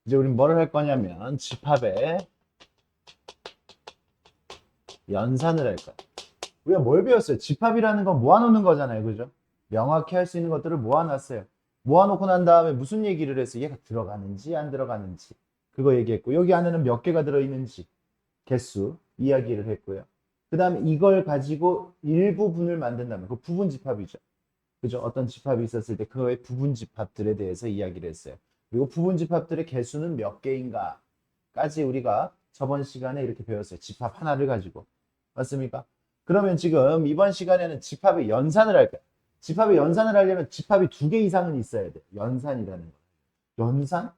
이제 우린 뭐를 할 거냐면 집합의 연산을 할 거야. 우리가 뭘 배웠어요? 집합이라는 건 모아놓는 거잖아요. 그죠? 명확히 할 수 있는 것들을 모아놨어요. 모아놓고 난 다음에 무슨 얘기를 했어요? 얘가 들어가는지 안 들어가는지 그거 얘기했고, 여기 안에는 몇 개가 들어있는지 개수 이야기를 했고요. 그 다음에 이걸 가지고 일부분을 만든다면 그 부분 집합이죠. 그죠? 어떤 집합이 있었을 때 그거의 부분 집합들에 대해서 이야기를 했어요. 그리고 부분 집합들의 개수는 몇 개인가까지 우리가 저번 시간에 이렇게 배웠어요. 집합 하나를 가지고. 맞습니까? 그러면 지금 이번 시간에는 집합의 연산을 할 거야. 집합의 연산을 하려면 집합이 2개 이상은 있어야 돼. 연산이라는 거. 연산?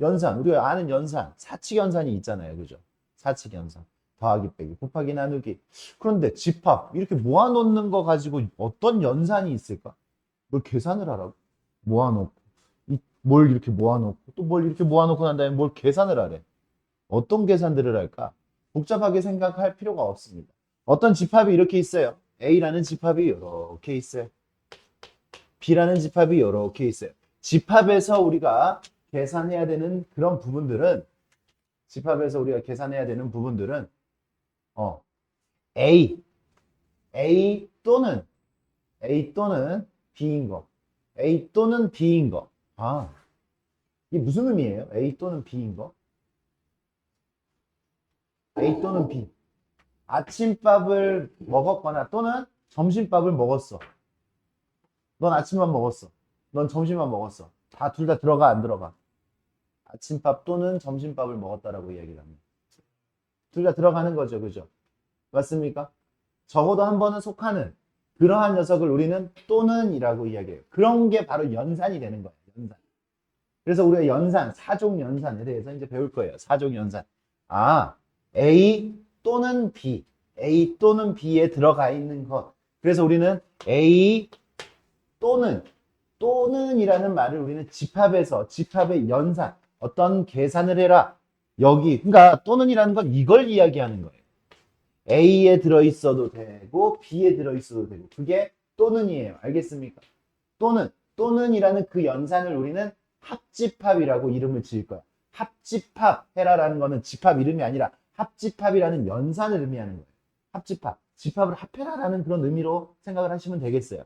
연산. 우리가 아는 연산. 사칙연산이 있잖아요. 그죠? 사칙연산. 더하기 빼기, 곱하기 나누기. 그런데 집합 이렇게 모아놓는 거 가지고 어떤 연산이 있을까? 뭘 계산을 하라고? 모아놓고 뭘 이렇게 모아놓고 또 뭘 이렇게 모아놓고 난 다음에 뭘 계산을 하래. 어떤 계산들을 할까? 복잡하게 생각할 필요가 없습니다. 어떤 집합이 이렇게 있어요. A라는 집합이 이렇게 있어요. B라는 집합이 이렇게 있어요. 집합에서 우리가 계산해야 되는 그런 부분들은 집합에서 우리가 계산해야 되는 부분들은 어, A, A 또는 B인 거. A 또는 B인 거. 아, 이게 무슨 의미예요? A 또는 B인 거? A 또는 B. 아침밥을 먹었거나 또는 점심밥을 먹었어. 넌 아침밥 먹었어. 넌 점심밥 먹었어. 다 둘 다 들어가 안 들어가? 아침밥 또는 점심밥을 먹었다라고 이야기를 합니다. 둘 다 들어가는 거죠. 그죠? 맞습니까? 적어도 한 번은 속하는 그러한 녀석을 우리는 또는이라고 이야기해요. 그런 게 바로 연산이 되는 거예요. 연산. 그래서 우리가 연산, 사족 연산에 대해서 이제 배울 거예요. 사족 연산. 아, A 또는 B. A 또는 B에 들어가 있는 것. 그래서 우리는 A 또는이라는 말을 우리는 집합에서 집합의 연산, 어떤 계산을 해라. 여기, 그러니까 또는이라는 건 이걸 이야기하는 거예요. A에 들어있어도 되고 B에 들어있어도 되고 그게 또는이에요. 알겠습니까? 또는이라는 그 연산을 우리는 합집합이라고 이름을 지을 거야. 합집합 해라라는 거는 집합 이름이 아니라 합집합이라는 연산을 의미하는 거예요. 합집합. 집합을 합해라라는 그런 의미로 생각을 하시면 되겠어요.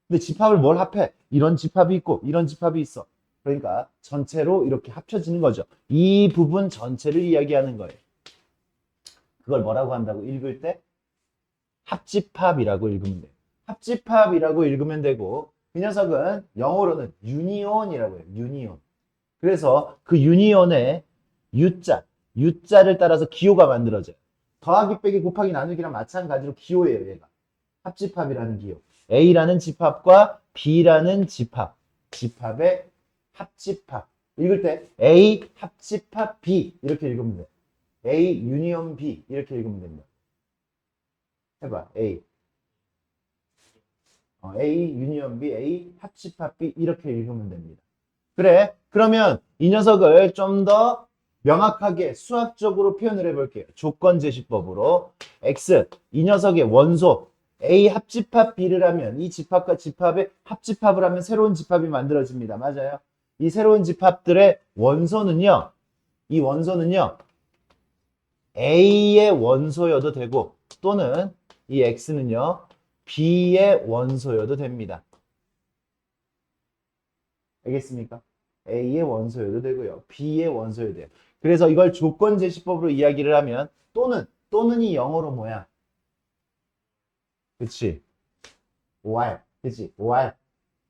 근데 집합을 뭘 합해? 이런 집합이 있고 이런 집합이 있어. 그러니까 전체로 이렇게 합쳐지는 거죠. 이 부분 전체를 이야기하는 거예요. 그걸 뭐라고 한다고 읽을 때? 합집합이라고 읽으면 돼요. 합집합이라고 읽으면 되고 그 녀석은 영어로는 유니온이라고 해요. 유니온. 그래서 그 유니온의 U자를 따라서 기호가 만들어져요. 더하기 빼기 곱하기 나누기랑 마찬가지로 기호예요. 얘가. 합집합이라는 기호. A라는 집합과 B라는 집합의 합집합. 읽을 때 A 합집합 B 이렇게 읽으면 돼요. A 유니온 B 이렇게 읽으면 됩니다. 해봐. A 유니온 B, A 합집합 B 이렇게 읽으면 됩니다. 그래. 그러면 이 녀석을 좀 더 명확하게 수학적으로 표현을 해볼게요. 조건제시법으로 X 이 녀석의 원소 A 합집합 B를 하면 이 집합과 집합의 합집합을 하면 새로운 집합이 만들어집니다. 맞아요. 이 새로운 집합들의 원소는요. 이 원소는요. A의 원소여도 되고 또는 이 X는요. B의 원소여도 됩니다. 알겠습니까? A의 원소여도 되고요. B의 원소여도 돼요. 그래서 이걸 조건제시법으로 이야기를 하면 또는이 영어로 뭐야? 그치? OR. 그치? OR.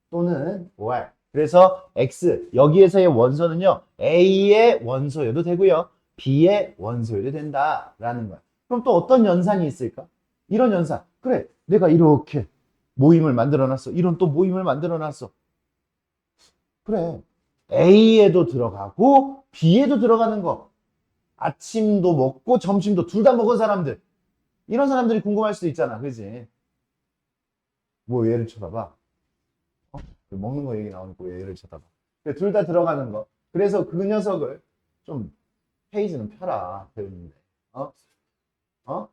또는 OR. 그래서 X 여기에서의 원소는요. A의 원소여도 되고요. B의 원소여도 된다라는 거야. 그럼 또 어떤 연산이 있을까? 이런 연산. 그래. 내가 이렇게 모임을 만들어놨어. 이런 또 모임을 만들어놨어. 그래. A에도 들어가고 B에도 들어가는 거. 아침도 먹고 점심도 둘 다 먹은 사람들. 이런 사람들이 궁금할 수도 있잖아. 그지? 뭐 예를 쳐다봐. 먹는 거 얘기 나오니까 왜 예를 쳐다봐. 둘 다 들어가는 거. 그래서 그 녀석을 좀 페이지는 펴라. 배우는데. 어? 어?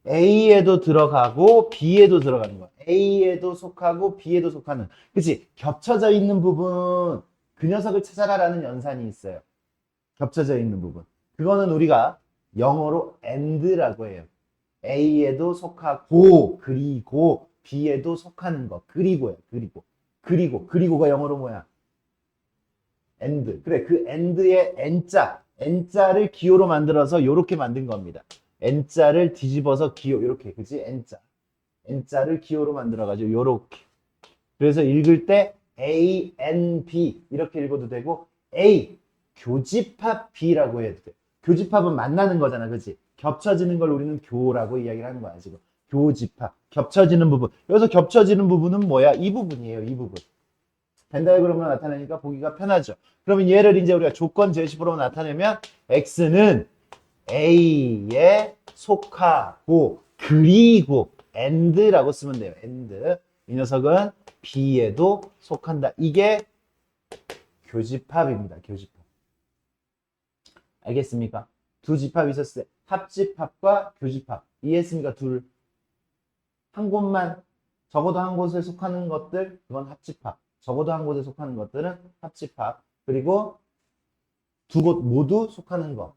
A에도 들어가고 B에도 들어가는 거야. A에도 속하고 B에도 속하는. 그치? 겹쳐져 있는 부분, 그 녀석을 찾아라라는 연산이 있어요. 겹쳐져 있는 부분. 그거는 우리가 영어로 and라고 해요. A에도 속하고, 그리고 B에도 속하는 거. 그리고요. 그리고가 영어로 뭐야? and. 그래, 그 and의 n자를 기호로 만들어서 요렇게 만든 겁니다. n자를 뒤집어서 기호, 요렇게, 그치? n자를 기호로 만들어가지고 요렇게. 그래서 읽을 때 A, N, B 이렇게 읽어도 되고 A, 교집합 B라고 해도 돼. 교집합은 만나는 거잖아, 그치? 겹쳐지는 걸 우리는 교라고 이야기를 하는 거야, 지금. 교집합, 겹쳐지는 부분. 여기서 겹쳐지는 부분은 뭐야? 이 부분이에요, 이 부분. 벤 다이어그램으로 나타내니까 보기가 편하죠. 그러면 얘를 이제 우리가 조건 제시법으로 나타내면 X는 A에 속하고 그리고 and라고 쓰면 돼요. and. 이 녀석은 B에도 속한다. 이게 교집합입니다. 교집합. 알겠습니까? 두 집합이 있었을 때 합집합과 교집합. 이해했습니까? 둘. 한 곳만 적어도 한 곳에 속하는 것들 그건 합집합. 적어도 한 곳에 속하는 것들은 합집합. 그리고 두 곳 모두 속하는 것.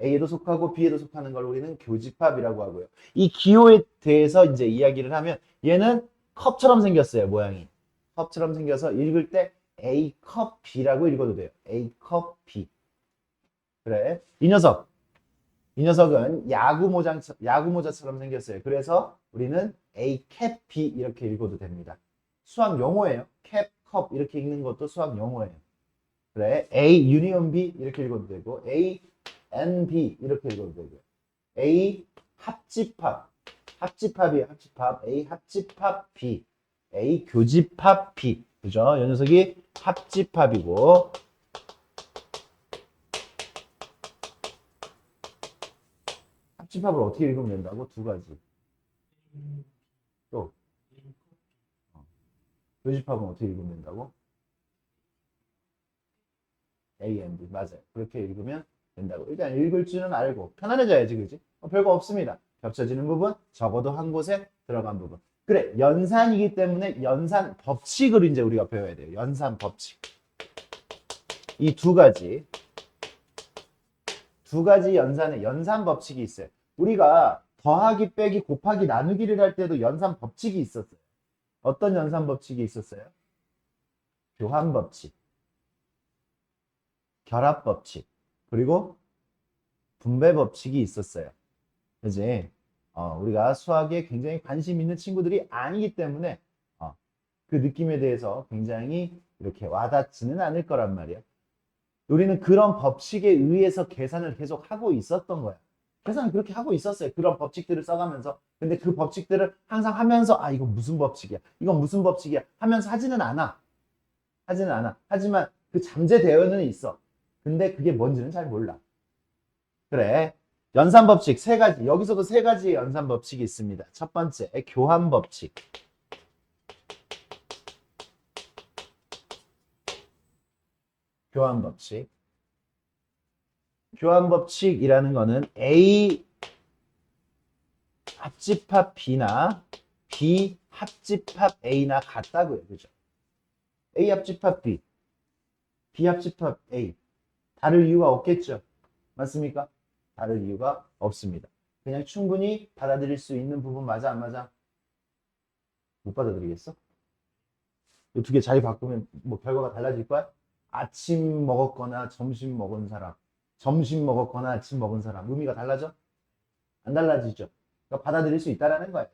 A에도 속하고 B에도 속하는 걸 우리는 교집합이라고 하고요. 이 기호에 대해서 이제 이야기를 하면 얘는 컵처럼 생겼어요. 모양이. 컵처럼 생겨서 읽을 때 A컵 B라고 읽어도 돼요. A컵 B. 그래. 이 녀석은 야구모자처럼 생겼어요. 그래서 우리는 A캡 B 이렇게 읽어도 됩니다. 수학 용어예요. 캡, 컵 이렇게 읽는 것도 수학 용어예요. 그래. A 유니온 B 이렇게 읽어도 되고 A NB 이렇게 읽어도 되고요. A 합집합이에요. 합집합. A 합집합 B. A 교집합 B. 그죠? 이 녀석이 합집합이고 합집합을 어떻게 읽으면 된다고? 두 가지. 또 교집합은 어떻게 읽으면 된다고? A, N, B. 맞아요. 그렇게 읽으면 된다고. 일단 읽을 줄은 알고 편안해져야지, 그지? 별거 없습니다. 겹쳐지는 부분, 적어도 한 곳에 들어간 부분. 그래, 연산이기 때문에 연산 법칙을 이제 우리가 배워야 돼요. 연산 법칙. 이 두 가지 연산의 연산 법칙이 있어요. 우리가 더하기, 빼기, 곱하기, 나누기를 할 때도 연산 법칙이 있었어요. 어떤 연산 법칙이 있었어요? 교환 법칙, 결합 법칙, 그리고 분배 법칙이 있었어요. 그지? 우리가 수학에 굉장히 관심 있는 친구들이 아니기 때문에 그 느낌에 대해서 굉장히 이렇게 와닿지는 않을 거란 말이에요. 우리는 그런 법칙에 의해서 계산을 계속 하고 있었던 거야. 계산을 그렇게 하고 있었어요. 그런 법칙들을 써가면서. 근데 그 법칙들을 항상 하면서 이건 무슨 법칙이야? 이건 무슨 법칙이야? 하면서 하지는 않아. 하지만 그 잠재되어는 있어. 근데 그게 뭔지는 잘 몰라. 그래. 연산 법칙 세 가지. 여기서도 세 가지의 연산 법칙이 있습니다. 첫 번째, 교환 법칙. 교환 법칙. 교환 법칙이라는 거는 A 합집합 B나 B 합집합 A나 같다고요. 그죠? A 합집합 B, B 합집합 A. 다를 이유가 없겠죠? 맞습니까? 다를 이유가 없습니다. 그냥 충분히 받아들일 수 있는 부분 맞아, 안 맞아? 못 받아들이겠어? 이 두 개 자리 바꾸면 뭐 결과가 달라질 거야? 아침 먹었거나 점심 먹은 사람, 점심 먹었거나 아침 먹은 사람 의미가 달라져? 안 달라지죠? 그러니까 받아들일 수 있다라는 거야.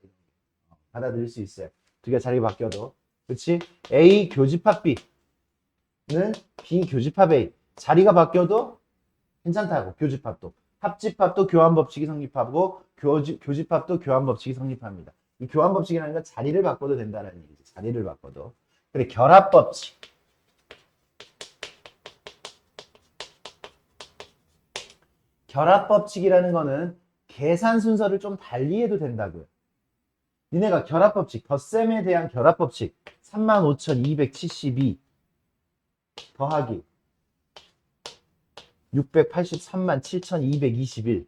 받아들일 수 있어요. 두 개 자리 바뀌어도. 그렇지? A 교집합 B는 B 교집합 A. 자리가 바뀌어도 괜찮다고. 교집합도. 합집합도 교환 법칙이 성립하고 교집합도 교환 법칙이 성립합니다. 이 교환 법칙이라는 건 자리를 바꿔도 된다는 얘기죠. 자리를 바꿔도. 그래, 결합 법칙. 결합 법칙이라는 거는 계산 순서를 좀 달리 해도 된다고요. 니네가 결합 법칙, 덧셈에 대한 결합 법칙 35,272 더하기 683만 7,221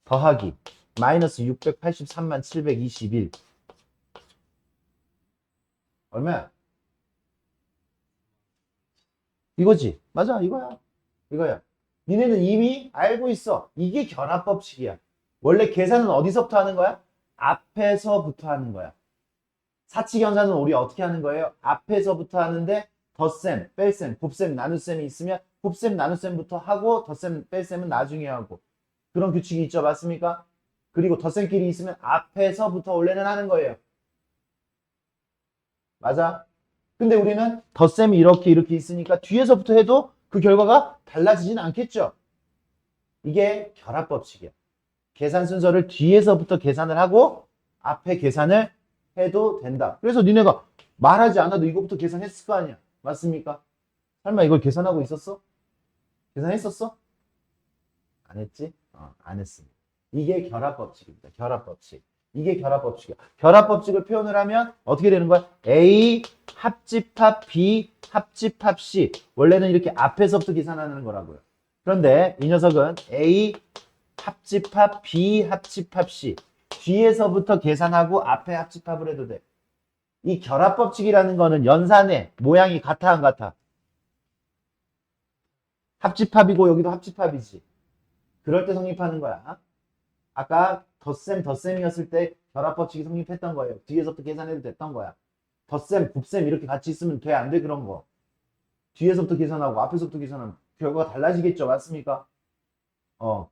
더하기 마이너스 683만 721. 얼마야? 이거지. 맞아, 이거야. 이거야. 니네는 이미 알고 있어. 이게 결합법칙이야. 원래 계산은 어디서부터 하는 거야? 앞에서부터 하는 거야. 사칙연산은 우리 어떻게 하는 거예요? 앞에서부터 하는데 덧셈, 뺄셈, 곱셈, 나눗셈이 있으면 곱셈, 나눗셈부터 하고 덧셈, 뺄셈은 나중에 하고 그런 규칙이 있죠. 맞습니까? 그리고 덧셈끼리 있으면 앞에서부터 원래는 하는 거예요. 맞아? 근데 우리는 덧셈이 이렇게 있으니까 뒤에서부터 해도 그 결과가 달라지진 않겠죠. 이게 결합법칙이야. 계산 순서를 뒤에서부터 계산을 하고 앞에 계산을 해도 된다. 그래서 니네가 말하지 않아도 이거부터 계산했을 거 아니야. 맞습니까? 설마 이걸 계산하고 있었어? 계산했었어? 안 했지? 안 했습니다. 이게 결합법칙입니다. 결합법칙. 이게 결합법칙이야. 결합법칙을 표현을 하면 어떻게 되는 거야? A 합집합 B 합집합 C. 원래는 이렇게 앞에서부터 계산하는 거라고요. 그런데 이 녀석은 A 합집합 B 합집합 C. 뒤에서부터 계산하고 앞에 합집합을 해도 돼. 이 결합법칙이라는 거는 연산의 모양이 같아 안 같아? 합집합이고 여기도 합집합이지. 그럴 때 성립하는 거야. 아까 덧셈이었을 때 결합법칙이 성립했던 거예요. 뒤에서부터 계산해도 됐던 거야. 덧셈, 곱셈 이렇게 같이 있으면 돼, 안 돼? 그런 거. 뒤에서부터 계산하고 앞에서부터 계산하면 결과가 달라지겠죠. 맞습니까?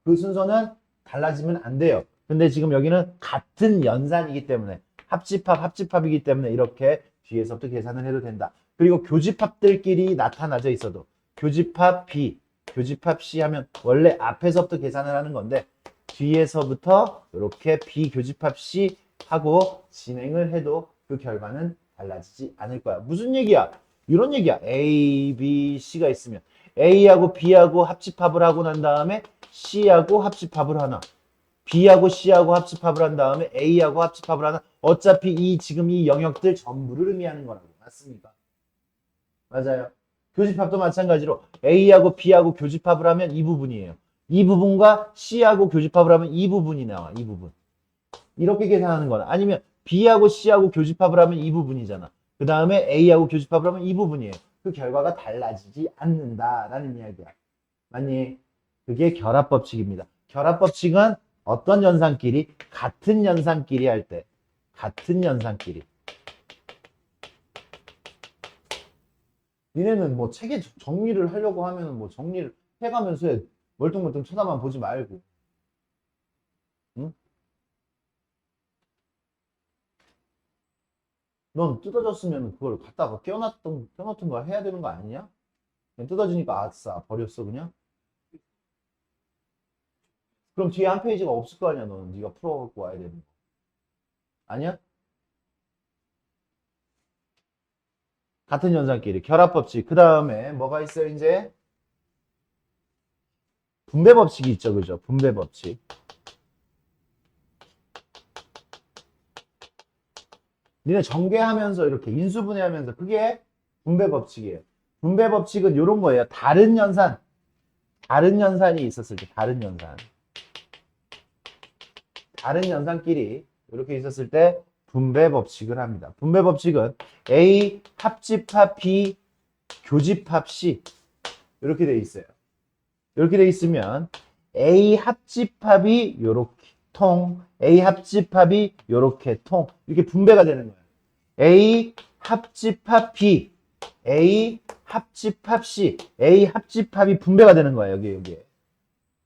그 순서는 달라지면 안 돼요. 근데 지금 여기는 같은 연산이기 때문에 합집합이기 때문에 이렇게 뒤에서부터 계산을 해도 된다. 그리고 교집합들끼리 나타나져 있어도 교집합 B, 교집합 C 하면 원래 앞에서부터 계산을 하는 건데 뒤에서부터 이렇게 비교집합 C 하고 진행을 해도 그 결과는 달라지지 않을 거야. 무슨 얘기야? 이런 얘기야. A, B, C가 있으면 A하고 B하고 합집합을 하고 난 다음에 C하고 합집합을 하나. B하고 C하고 합집합을 한 다음에 A하고 합집합을 하나. 어차피 지금 이 영역들 전부를 의미하는 거라고. 맞습니까? 맞아요. 교집합도 마찬가지로 A하고 B하고 교집합을 하면 이 부분이에요. 이 부분과 C하고 교집합을 하면 이 부분이 나와. 이 부분. 이렇게 계산하는 거나 아니면 B하고 C하고 교집합을 하면 이 부분이잖아. 그 다음에 A하고 교집합을 하면 이 부분이에요. 그 결과가 달라지지 않는다라는 이야기야. 맞니? 그게 결합법칙입니다. 결합법칙은 어떤 연산끼리? 같은 연산끼리 할 때. 같은 연산끼리. 니네는 뭐 책에 정리를 하려고 하면 뭐 정리를 해가면서 해. 멀뚱멀뚱 쳐다만 보지 말고. 응? 넌 뜯어졌으면 그걸 갖다가 껴놨던 거 해야 되는 거 아니냐? 그냥 뜯어지니까 아싸 버렸어 그냥? 그럼 뒤에 한 페이지가 없을 거 아니야 너는 네가 풀어갖고 와야 되는 거 아니야? 같은 연산끼리 결합법칙 그 다음에 뭐가 있어요 이제? 분배법칙이 있죠 그죠? 분배법칙 니네 전개하면서 이렇게 인수분해하면서 그게 분배법칙이에요. 분배법칙은 이런 거예요. 다른 연산이 있었을 때 다른 연산끼리 이렇게 있었을 때 분배법칙을 합니다. 분배법칙은 A 합집합 B 교집합 C 이렇게 돼 있어요. 이렇게 돼 있으면 A 합집합이 요렇게 통, A 합집합이 요렇게 통 이렇게 분배가 되는 거예요. A 합집합 B, A 합집합 C, A 합집합이 분배가 되는 거예요. 여기에.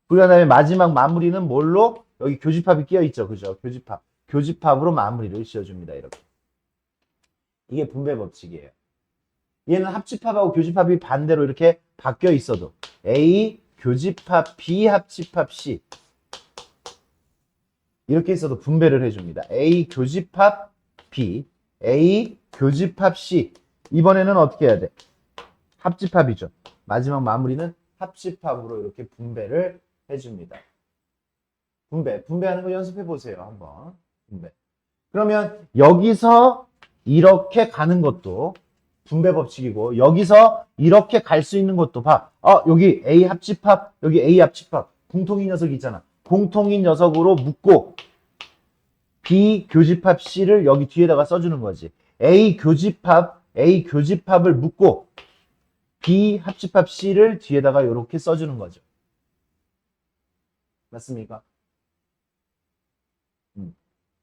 그 다음에 마지막 마무리는 뭘로? 여기 교집합이 끼어 있죠. 그죠? 교집합으로 마무리를 지어줍니다. 이렇게. 이게 분배 법칙이에요. 얘는 합집합하고 교집합이 반대로 이렇게 바뀌어 있어도 A 교집합 B 합집합 C 이렇게 있어도 분배를 해줍니다. A 교집합 B, A 교집합 C. 이번에는 어떻게 해야 돼? 합집합이죠. 마지막 마무리는 합집합으로 이렇게 분배를 해줍니다. 분배하는 거 연습해 보세요. 한번. 분배. 그러면 여기서 이렇게 가는 것도 분배 법칙이고 여기서 이렇게 갈 수 있는 것도 봐. 여기 A 합집합, 여기 A 합집합. 공통인 녀석이 있잖아. 공통인 녀석으로 묶고 B 교집합 C를 여기 뒤에다가 써주는 거지. A 교집합을 묶고 B 합집합 C를 뒤에다가 이렇게 써주는 거죠. 맞습니까?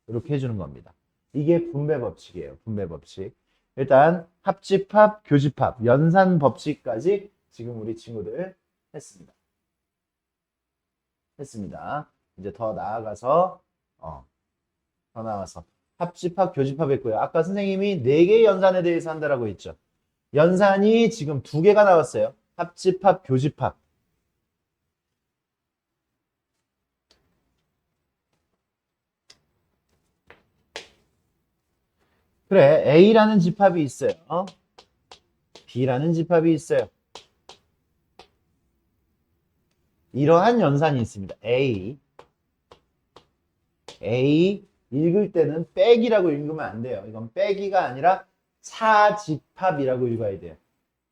이렇게 해주는 겁니다. 이게 분배 법칙이에요. 분배 법칙. 일단 합집합, 교집합, 연산 법칙까지 지금 우리 친구들 했습니다. 이제 더 나아가서 합집합, 교집합 했고요. 아까 선생님이 4개의 연산에 대해서 한다라고 했죠. 연산이 지금 2개가 나왔어요. 합집합, 교집합. 그래, A라는 집합이 있어요. B라는 집합이 있어요. 이러한 연산이 있습니다. A 읽을 때는 빼기라고 읽으면 안 돼요. 이건 빼기가 아니라 차집합이라고 읽어야 돼요.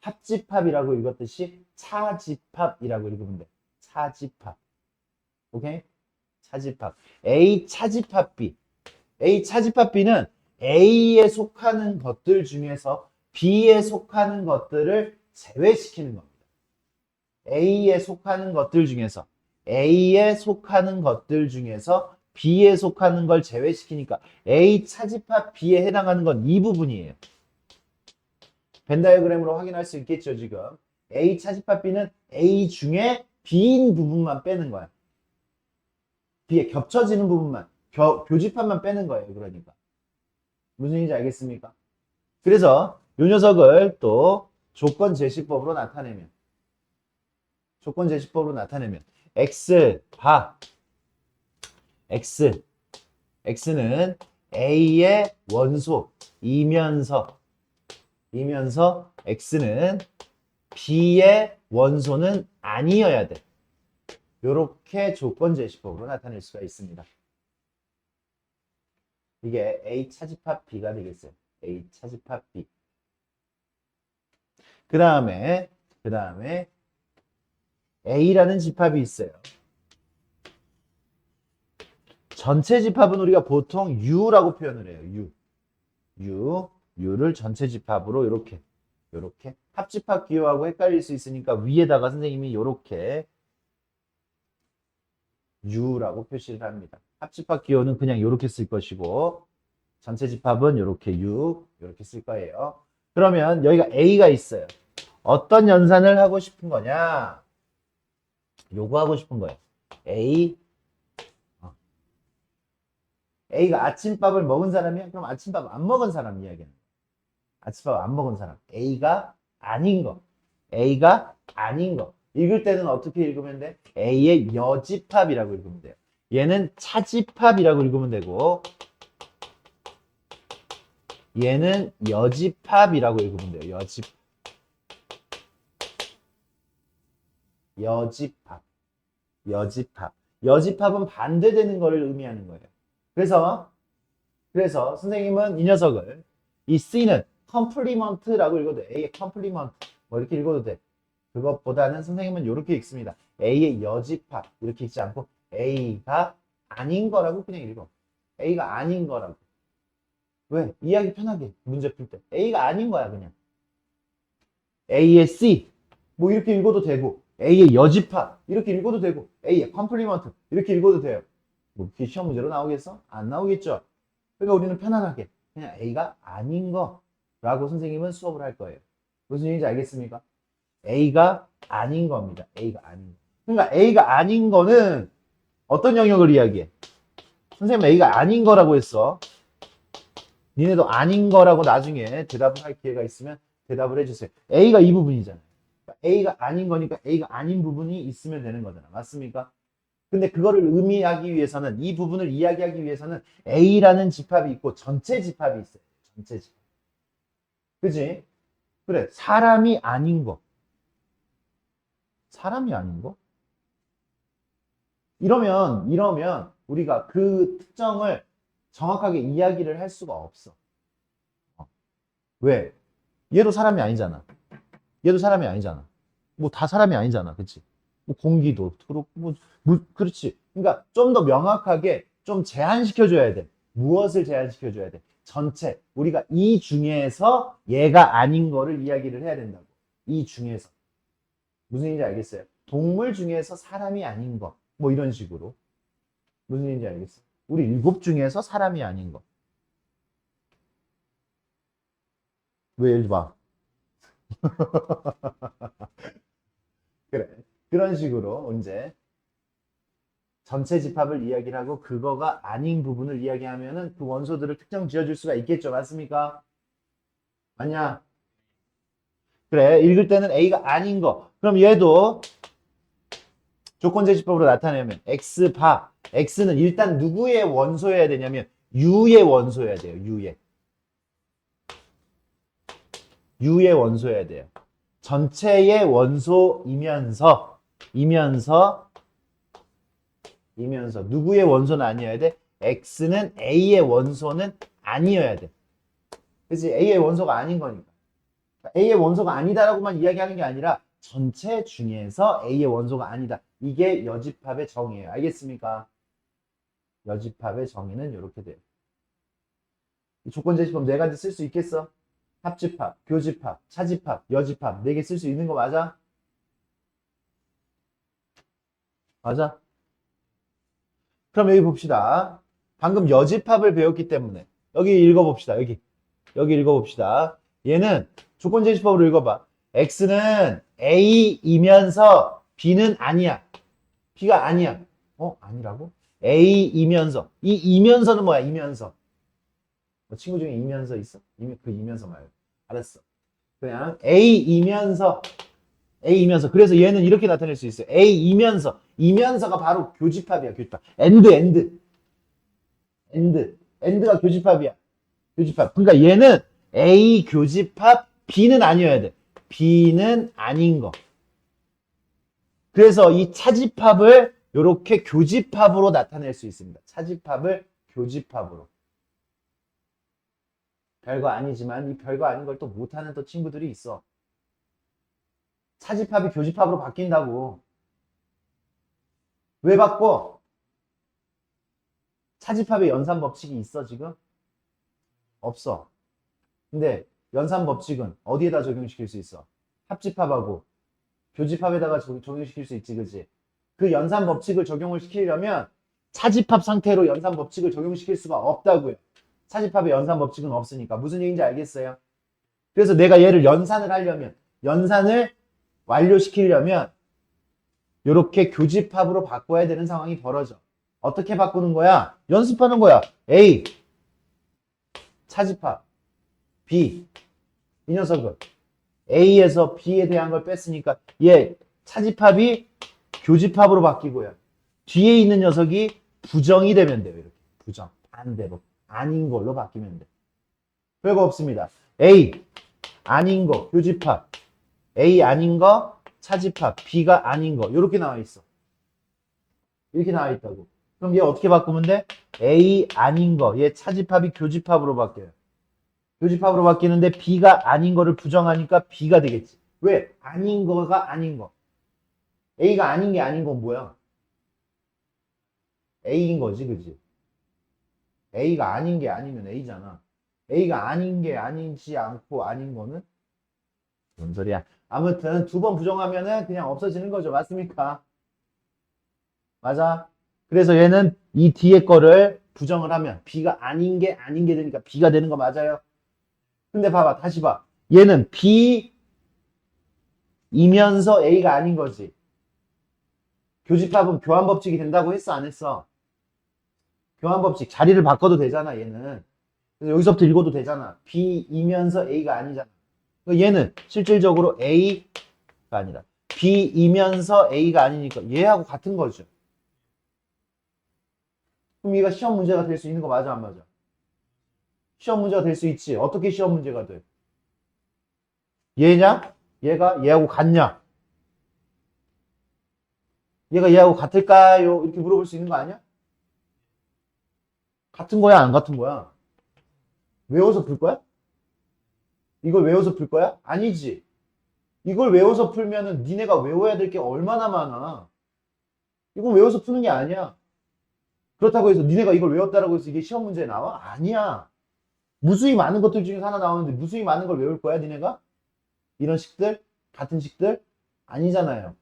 합집합이라고 읽었듯이 차집합이라고 읽으면 돼. 차집합. 오케이? 차집합. A 차집합 B. A 차집합 B는 A에 속하는 것들 중에서 B에 속하는 것들을 제외시키는 겁니다. A에 속하는 것들 중에서 B에 속하는 걸 제외시키니까 A 차집합 B에 해당하는 건 이 부분이에요. 벤 다이어그램으로 확인할 수 있겠죠, 지금. A 차집합 B는 A 중에 B인 부분만 빼는 거야. B에 겹쳐지는 부분만, 교집합만 빼는 거예요, 그러니까. 무슨 얘기인지 알겠습니까? 그래서 이 녀석을 또 조건 제시법으로 나타내면 X 바 X는 A의 원소이면서 X는 B의 원소는 아니어야 돼. 이렇게 조건 제시법으로 나타낼 수가 있습니다. 이게 A 차집합 B가 되겠어요. A 차집합 B. 그 다음에 A라는 집합이 있어요. 전체 집합은 우리가 보통 U라고 표현을 해요. U를 전체 집합으로 이렇게 합집합 기호하고 헷갈릴 수 있으니까 위에다가 선생님이 이렇게 U라고 표시를 합니다. 합집합 기호는 그냥 이렇게 쓸 것이고 전체 집합은 이렇게 U 이렇게 쓸 거예요. 그러면 여기가 A가 있어요. 어떤 연산을 하고 싶은 거냐? 요거 하고 싶은 거예요. A가 아침밥을 먹은 사람이야? 그럼 아침밥 안 먹은 사람 이야기하는 거야. 아침밥 안 먹은 사람. A가 아닌 거. 읽을 때는 어떻게 읽으면 돼? A의 여집합이라고 읽으면 돼요. 얘는 차집합이라고 읽으면 되고 얘는 여집합이라고 읽으면 돼요. 여집합은 반대되는 것을 의미하는 거예요. 그래서 선생님은 이 녀석을 이 C는 컴플리먼트라고 읽어도 돼. A의 컴플리먼트 뭐 이렇게 읽어도 돼. 그것보다는 선생님은 이렇게 읽습니다. A의 여집합 이렇게 읽지 않고 A가 아닌 거라고 그냥 읽어. A가 아닌 거라고. 왜? 이해하기 편하게 문제 풀 때. A가 아닌 거야 그냥. A의 C 뭐 이렇게 읽어도 되고 A의 여집합 이렇게 읽어도 되고 A의 컴플리먼트 이렇게 읽어도 돼요. 뭐 이렇게 시험 문제로 나오겠어? 안 나오겠죠. 그러니까 우리는 편안하게 그냥 A가 아닌 거라고 선생님은 수업을 할 거예요. 무슨 얘기인지 알겠습니까? A가 아닌 겁니다. A가 아닌 거. 그러니까 A가 아닌 거는 어떤 영역을 이야기해? 선생님 A가 아닌 거라고 했어. 니네도 아닌 거라고 나중에 대답을 할 기회가 있으면 대답을 해주세요. A가 이 부분이잖아요. 그러니까 A가 아닌 거니까 A가 아닌 부분이 있으면 되는 거잖아. 맞습니까? 근데 그거를 의미하기 위해서는 이 부분을 이야기하기 위해서는 A라는 집합이 있고 전체 집합이 있어요. 전체 집합. 그지? 그래. 사람이 아닌 거. 이러면 우리가 그 특정을 정확하게 이야기를 할 수가 없어. 왜? 얘도 사람이 아니잖아. 뭐 다 사람이 아니잖아. 그치? 뭐 공기도 그렇고 그렇지. 그러니까 좀 더 명확하게 좀 제한시켜줘야 돼. 무엇을 제한시켜줘야 돼? 전체. 우리가 이 중에서 얘가 아닌 거를 이야기를 해야 된다고. 이 중에서. 무슨 얘기인지 알겠어요? 동물 중에서 사람이 아닌 거. 뭐 이런 식으로. 무슨 얘기인지 알겠어요? 우리 7 중에서 사람이 아닌 거. 왜 예를 봐. 그래. 그런 식으로 이제 전체 집합을 이야기를 하고 그거가 아닌 부분을 이야기하면은 그 원소들을 특정 지어줄 수가 있겠죠. 맞습니까? 맞냐? 그래. 읽을 때는 A가 아닌 거. 그럼 얘도 조건제 집합으로 나타내면 X바. X는 일단 누구의 원소여야 되냐면 U의 원소여야 돼요. U의 원소여야 돼요. 전체의 원소이면서 누구의 원소는 아니어야 돼? X는 A의 원소는 아니어야 돼. 그치? A의 원소가 아닌 거니까. A의 원소가 아니다라고만 이야기하는 게 아니라 전체 중에서 A의 원소가 아니다. 이게 여집합의 정의예요. 알겠습니까? 여집합의 정의는 이렇게 돼요. 조건제 집합 4가지 쓸 수 있겠어? 합집합, 교집합, 차집합, 여집합 4개 쓸 수 있는 거 맞아? 맞아? 그럼 여기 봅시다. 방금 여집합을 배웠기 때문에 여기 읽어봅시다. 여기 읽어봅시다. 얘는 조건제 집합으로 읽어봐. X는 A이면서 B는 아니야. B가 아니야. 아니라고? A이면서. 이 이면서는 뭐야? 이면서. 너 친구 중에 이면서 있어? 그 이면서 말고. 알았어. 그냥 A이면서. 그래서 얘는 이렇게 나타낼 수 있어요. A이면서. 이면서가 바로 교집합이야. 교집합. 엔드가 교집합이야. 교집합. 그러니까 얘는 A 교집합 B는 아니어야 돼. B는 아닌 거. 그래서 이 차집합을 이렇게 교집합으로 나타낼 수 있습니다. 차집합을 교집합으로. 별거 아니지만 이 별거 아닌 걸 또 못하는 또 친구들이 있어. 차집합이 교집합으로 바뀐다고. 왜 바꿔? 차집합의 연산 법칙이 있어 지금? 없어. 근데 연산 법칙은 어디에다 적용시킬 수 있어? 합집합하고 교집합에다가 적용시킬 수 있지, 그지? 그 연산 법칙을 적용을 시키려면 차집합 상태로 연산 법칙을 적용시킬 수가 없다고요. 차집합의 연산 법칙은 없으니까. 무슨 얘기인지 알겠어요? 그래서 내가 얘를 연산을 완료시키려면 이렇게 교집합으로 바꿔야 되는 상황이 벌어져. 어떻게 바꾸는 거야? 연습하는 거야. A 차집합 B 이 녀석은 A에서 B에 대한 걸 뺐으니까 얘 차집합이 교집합으로 바뀌고요. 뒤에 있는 녀석이 부정이 되면 돼요. 이렇게 부정 반대로 아닌 걸로 바뀌면 돼. 별거 없습니다. A 아닌 거 교집합 A 아닌 거 차집합 B가 아닌 거 이렇게 나와 있어. 이렇게 나와 있다고. 그럼 얘 어떻게 바꾸면 돼? A 아닌 거 얘 차집합이 교집합으로 바뀌어요. 교집합으로 바뀌는데 B가 아닌 거를 부정하니까 B가 되겠지. 왜? 아닌 거가 아닌 거. A가 아닌 게 아닌 건 뭐야? A인 거지, 그지? A가 아닌 게 아니면 A잖아. A가 아닌 게 아니지 않고 아닌 거는? 뭔 소리야? 아무튼 2번 부정하면은 그냥 없어지는 거죠. 맞습니까? 맞아? 그래서 얘는 이 뒤에 거를 부정을 하면 B가 아닌 게 되니까 B가 되는 거 맞아요? 근데 봐봐, 다시 봐. 얘는 B이면서 A가 아닌 거지. 교집합은 교환법칙이 된다고 했어, 안 했어? 교환법칙 자리를 바꿔도 되잖아, 얘는. 그래서 여기서부터 읽어도 되잖아. B이면서 A가 아니잖아. 얘는 실질적으로 A가 아니라 B이면서 A가 아니니까 얘하고 같은 거죠. 그럼 얘가 시험 문제가 될 수 있는 거 맞아, 안 맞아? 시험 문제가 될 수 있지. 어떻게 시험 문제가 돼? 얘냐? 얘가 얘하고 같냐? 얘가 얘하고 같을까요? 이렇게 물어볼 수 있는 거 아니야? 같은 거야, 안 같은 거야? 외워서 풀 거야? 이걸 외워서 풀 거야? 아니지. 이걸 외워서 풀면은 니네가 외워야 될 게 얼마나 많아. 이건 외워서 푸는 게 아니야. 그렇다고 해서 니네가 이걸 외웠다라고 해서 이게 시험 문제에 나와? 아니야. 무수히 많은 것들 중에서 하나 나오는데 무수히 많은 걸 외울 거야, 니네가? 이런 식들? 같은 식들? 아니잖아요.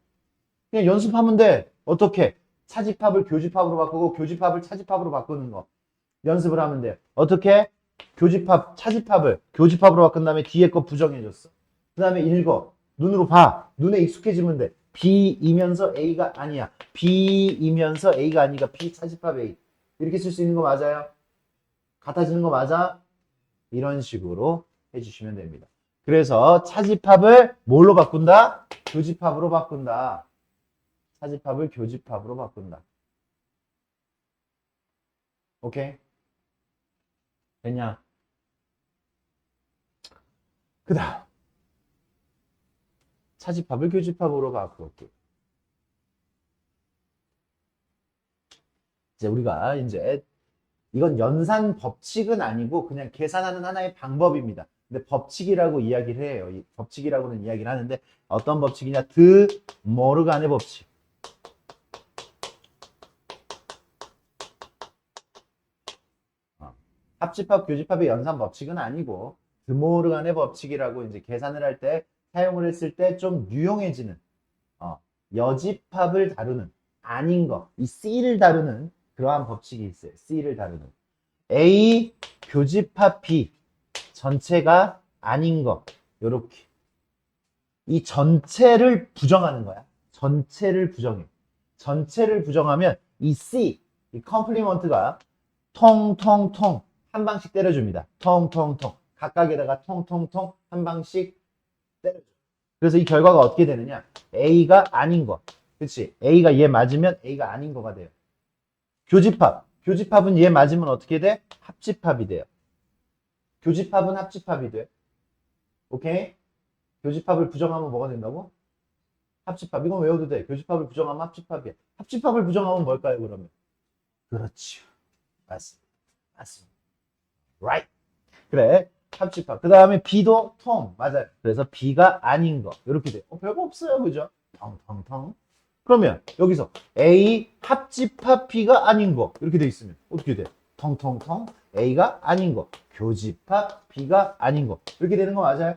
그냥 연습하면 돼. 어떻게? 차집합을 교집합으로 바꾸고 교집합을 차집합으로 바꾸는 거. 연습을 하면 돼. 어떻게? 교집합, 차집합을 교집합으로 바꾼 다음에 뒤에 거 부정해줬어. 그 다음에 읽어. 눈으로 봐. 눈에 익숙해지면 돼. B이면서 A가 아니야. B이면서 A가 아니니까 B 차집합 A. 이렇게 쓸 수 있는 거 맞아요? 같아지는 거 맞아? 이런 식으로 해주시면 됩니다. 그래서 차집합을 뭘로 바꾼다? 교집합으로 바꾼다. 차집합을 교집합으로 바꾼다. 오케이? 됐냐? 그 다음 차집합을 교집합으로 바꾸기. 이제 우리가 이제 이건 연산 법칙은 아니고 그냥 계산하는 하나의 방법입니다. 근데 법칙이라고 이야기를 해요. 이 법칙이라고는 이야기를 하는데 어떤 법칙이냐? 드 모르간의 법칙. 합집합, 교집합의 연산 법칙은 아니고 드 모르간의 법칙이라고 이제 계산을 할 때 사용을 했을 때 좀 유용해지는 여집합을 다루는 아닌 거, 이 C를 다루는 그러한 법칙이 있어요. C를 다루는 A 교집합 B 전체가 아닌 거 요렇게 이 전체를 부정하는 거야. 전체를 부정해. 전체를 부정하면 이 C, 이 컴플리먼트가 통통통 한 방씩 때려줍니다. 통통통 각각에다가 통통통 한 방씩 때려줘. 그래서 이 결과가 어떻게 되느냐? A가 아닌 거. 그치? A가 얘 맞으면 A가 아닌 거가 돼요. 교집합. 교집합은 얘 맞으면 어떻게 돼? 합집합이 돼요. 교집합은 합집합이 돼. 오케이? 교집합을 부정하면 뭐가 된다고? 합집합. 이건 외워도 돼. 교집합을 부정하면 합집합이야. 합집합을 부정하면 뭘까요, 그러면? 그렇죠. 맞습니다. 맞습니다. Right. 그래. 합집합. 그 다음에 B도 통. 맞아요. 그래서 B가 아닌 거. 이렇게 돼. 별거 없어요. 그죠? 텅텅텅. 그러면 여기서 A 합집합 B가 아닌 거. 이렇게 돼 있으면 어떻게 돼? 텅텅텅. A가 아닌 거. 교집합 B가 아닌 거. 이렇게 되는 거 맞아요?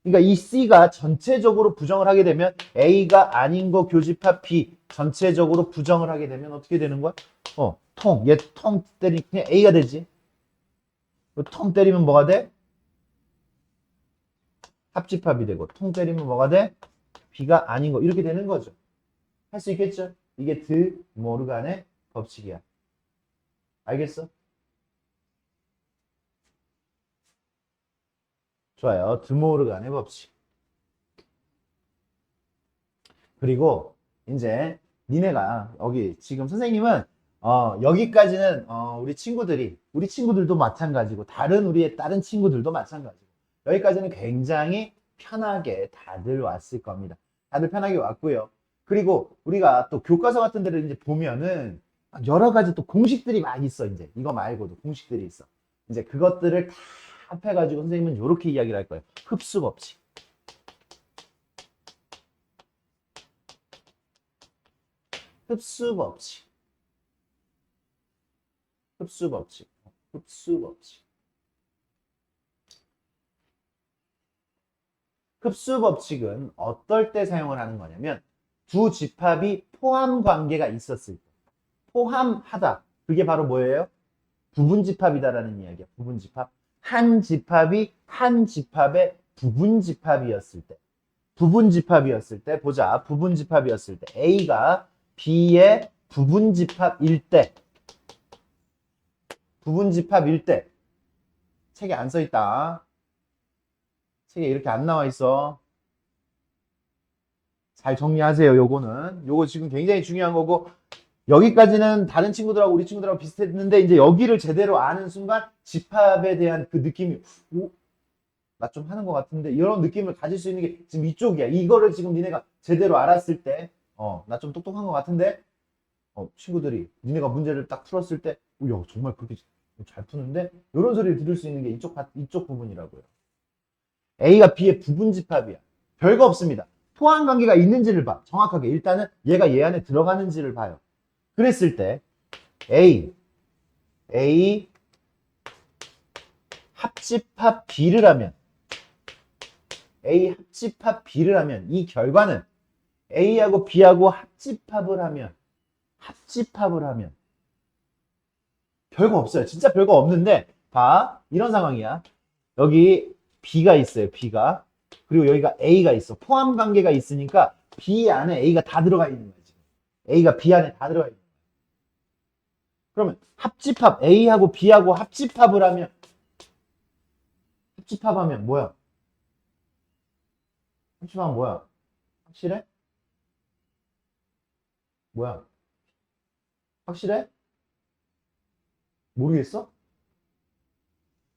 그러니까 이 C가 전체적으로 부정을 하게 되면 A가 아닌 거 교집합 B 전체적으로 부정을 하게 되면 어떻게 되는 거야? 통. 얘 통 때리면 그냥 A가 되지. 통 때리면 뭐가 돼? 합집합이 되고 통 때리면 뭐가 돼? B가 아닌 거. 이렇게 되는 거죠. 할 수 있겠죠? 이게 드 모르간의 법칙이야. 알겠어? 좋아요. 드 모르간의 법칙. 그리고 이제 니네가 여기 지금 선생님은 여기까지는 우리 친구들도 마찬가지고 다른 우리의 다른 친구들도 마찬가지고 여기까지는 굉장히 편하게 다들 왔을 겁니다. 다들 편하게 왔고요. 그리고 우리가 또 교과서 같은 데를 이제 보면은 여러 가지 또 공식들이 많이 있어. 이제 이거 말고도 공식들이 있어. 이제 그것들을 다 합해가지고 선생님은 이렇게 이야기를 할 거예요. 흡수 법칙. 흡수 법칙. 흡수 법칙. 흡수 법칙. 흡수 법칙은 어떨 때 사용을 하는 거냐면 두 집합이 포함 관계가 있었을 때. 포함하다. 그게 바로 뭐예요? 부분집합이다라는 이야기야. 부분집합. 한 집합이 한 집합의 부분집합이었을 때. 부분집합이었을 때 보자. 부분집합이었을 때 A가 B의 부분집합일 때. 부분집합일 때. 책에 안 써있다. 책에 이렇게 안 나와 있어. 잘 정리하세요. 요거는. 요거 지금 굉장히 중요한 거고 여기까지는 다른 친구들하고 우리 친구들하고 비슷했는데 이제 여기를 제대로 아는 순간 집합에 대한 그 느낌이 나 좀 하는 것 같은데 이런 느낌을 가질 수 있는 게 지금 이쪽이야. 이거를 지금 니네가 제대로 알았을 때 나 좀 똑똑한 것 같은데 친구들이 니네가 문제를 딱 풀었을 때 야, 정말 그렇게 잘 푸는데 이런 소리를 들을 수 있는 게 이쪽 부분이라고요. A가 B의 부분집합이야. 별거 없습니다. 포함 관계가 있는지를 봐. 정확하게 일단은 얘가 얘 안에 들어가는지를 봐요. 그랬을 때 A 합집합 B를 하면 A 합집합 B를 하면 이 결과는 A하고 B하고 합집합을 하면 별거 없어요. 진짜 별거 없는데 봐. 이런 상황이야. 여기 B가 있어요. B가. 그리고 여기가 A가 있어. 포함 관계가 있으니까 B 안에 A가 다 들어가 있는 거야. 지금. A가 B 안에 다 들어가 있는 거야. 그러면 합집합 A하고 B하고 합집합하면 뭐야? 합집합은 뭐야? 확실해? 뭐야? 확실해? 모르겠어?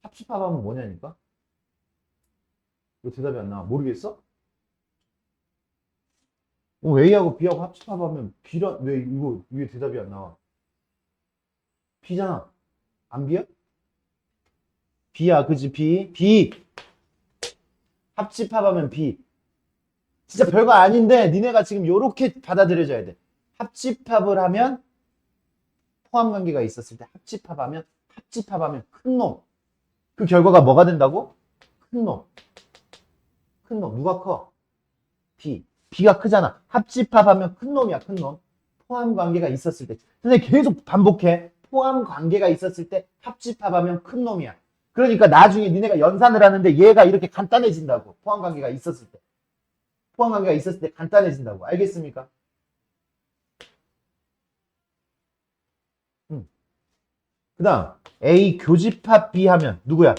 합집합하면 뭐냐니까? 왜 대답이 안 나와? 모르겠어? A하고 B하고 합집합하면 B라 왜 이거 왜 대답이 안 나와? B잖아. 안 B야? B야, 그지? B 합집합하면 B. 진짜 별거 아닌데 니네가 지금 요렇게 받아들여져야 돼. 합집합을 하면 포함 관계가 있었을 때 합집합하면 큰 놈. 그 결과가 뭐가 된다고? 큰 놈. 누가 커? B. B가 크잖아. 합집합하면 큰 놈이야, 큰 놈. 포함 관계가 있었을 때. 선생님 계속 반복해. 포함 관계가 있었을 때 합집합하면 큰 놈이야. 그러니까 나중에 니네가 연산을 하는데 얘가 이렇게 간단해진다고. 포함 관계가 있었을 때. 간단해진다고. 알겠습니까? 그 다음 A 교집합 B 하면 누구야?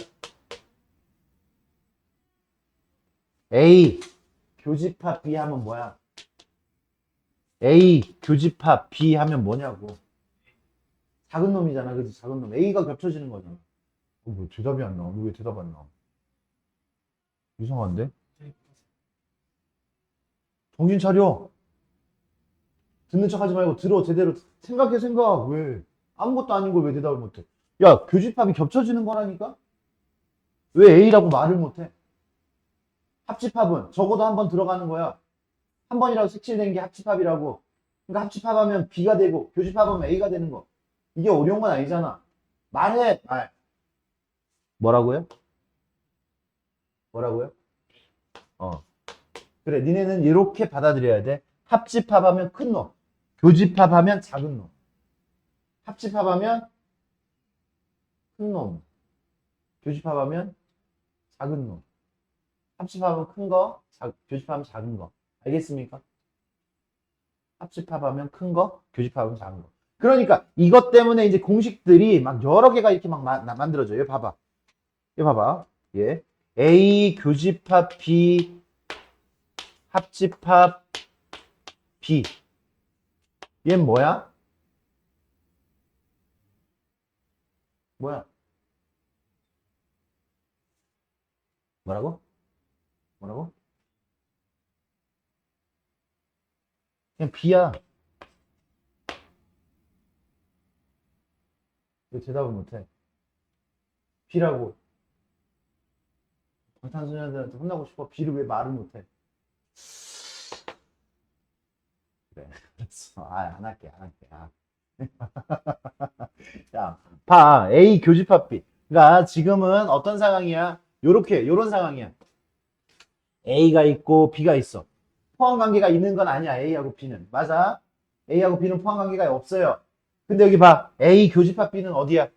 A 교집합 B 하면 뭐야? A 교집합 B 하면 뭐냐고. 작은 놈이잖아. 그치? 작은 놈. A가 겹쳐지는 거잖아. 뭐 대답이 안 나와. 왜 대답 안 나와? 이상한데? 정신 차려. 듣는 척 하지 말고 들어. 제대로 생각해. 왜? 아무것도 아닌 걸 왜 대답을 못해? 야, 교집합이 겹쳐지는 거라니까? 왜 A라고 말을 못해? 합집합은 적어도 한 번 들어가는 거야. 한 번이라도 색칠된 게 합집합이라고. 그러니까 합집합하면 B가 되고 교집합하면 A가 되는 거. 이게 어려운 건 아니잖아. 말해. 말. 뭐라고요? 그래, 니네는 이렇게 받아들여야 돼. 합집합하면 큰 놈. 교집합하면 작은 놈. 합집합하면 큰 놈. 교집합하면 작은 놈. 합집합하면 큰 거, 교집합하면 작은 거. 알겠습니까? 합집합하면 큰 거, 교집합하면 작은 거. 그러니까 이것 때문에 이제 공식들이 막 여러 개가 이렇게 막 만들어져요. 얘 봐봐. 예. A 교집합 B 합집합 B. 얘는 뭐야? 뭐라고? 그냥 B야. 왜 대답을 못해? B라고. 방탄소년단한테 혼나고 싶어. B를 왜 말을 못해? 그래. 알았어. 안 할게. 자, 봐. A 교집합 B. 그러니까 지금은 어떤 상황이야? 요런 상황이야. A가 있고 B가 있어. 포함 관계가 있는 건 아니야. A하고 B는. 맞아. A하고 B는 포함 관계가 없어요. 근데 여기 봐. A 교집합 B는 어디야?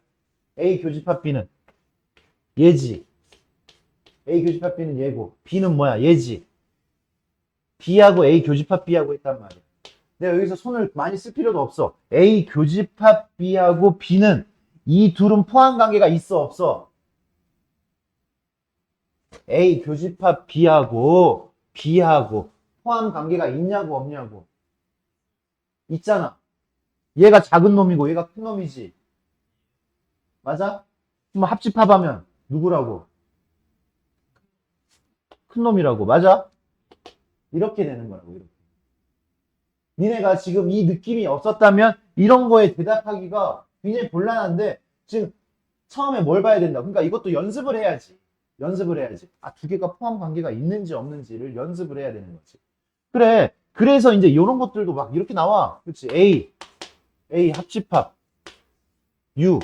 A 교집합 B는 얘지. A 교집합 B는 얘고 B는 뭐야? 얘지. B하고 A 교집합 B하고 있단 말이야. 내가 여기서 손을 많이 쓸 필요도 없어. A 교집합 B하고 B는 이 둘은 포함 관계가 있어 없어? A 교집합 B하고 포함 관계가 있냐고 없냐고. 있잖아. 얘가 작은 놈이고 얘가 큰 놈이지. 맞아? 그럼 합집합하면 누구라고? 큰 놈이라고. 맞아? 이렇게 되는 거라고. 이렇게. 니네가 지금 이 느낌이 없었다면 이런 거에 대답하기가 굉장히 곤란한데 지금 처음에 뭘 봐야 된다. 그러니까 이것도 연습을 해야지. 아, 두 개가 포함 관계가 있는지 없는지를 연습을 해야 되는 거지. 그래. 그래서 이제 이런 것들도 막 이렇게 나와. 그렇지. A 합집합. U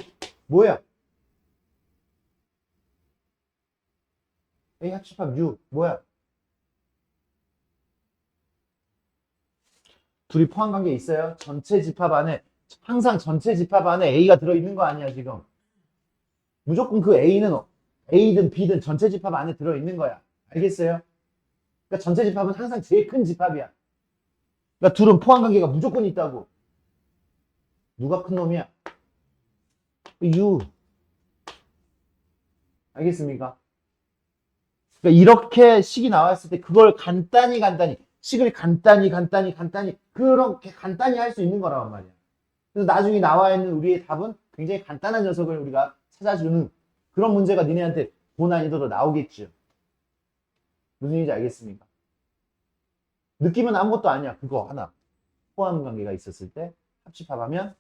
뭐야? A 합집합 U 뭐야? 둘이 포함관계 있어요? 전체 집합 안에 항상 전체 집합 안에 A가 들어있는 거 아니야 지금. 무조건 그 A는 A든 B든 전체 집합 안에 들어있는 거야. 알겠어요? 그러니까 전체 집합은 항상 제일 큰 집합이야. 그러니까 둘은 포함관계가 무조건 있다고. 누가 큰 놈이야? U. 알겠습니까? 그러니까 이렇게 식이 나왔을 때 그걸 간단히 식을 간단히 그렇게 간단히 할 수 있는 거란 말이야. 그래서 나중에 나와 있는 우리의 답은 굉장히 간단한 녀석을 우리가 찾아주는 그런 문제가 니네한테 고난이도로 나오겠죠. 무슨 얘기인지 알겠습니까? 느낌은 아무것도 아니야. 그거 하나. 포함 관계가 있었을 때 합집합하면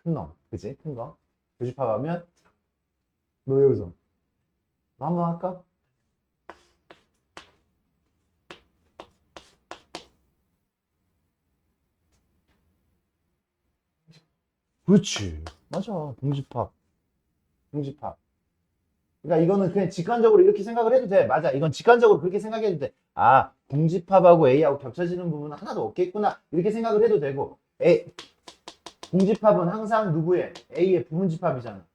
큰 놈. 그치? 큰 거. 교집합하면 너 왜 웃어? 너 한번 할까? 그렇지. 맞아. 동집합. 동집합. 그러니까 이거는 그냥 직관적으로 이렇게 생각을 해도 돼. 맞아. 이건 직관적으로 그렇게 생각해도 돼. 아, 동집합하고 A하고 겹쳐지는 부분은 하나도 없겠구나. 이렇게 생각을 해도 되고. 동집합은 항상 누구의? A의 부분집합이잖아.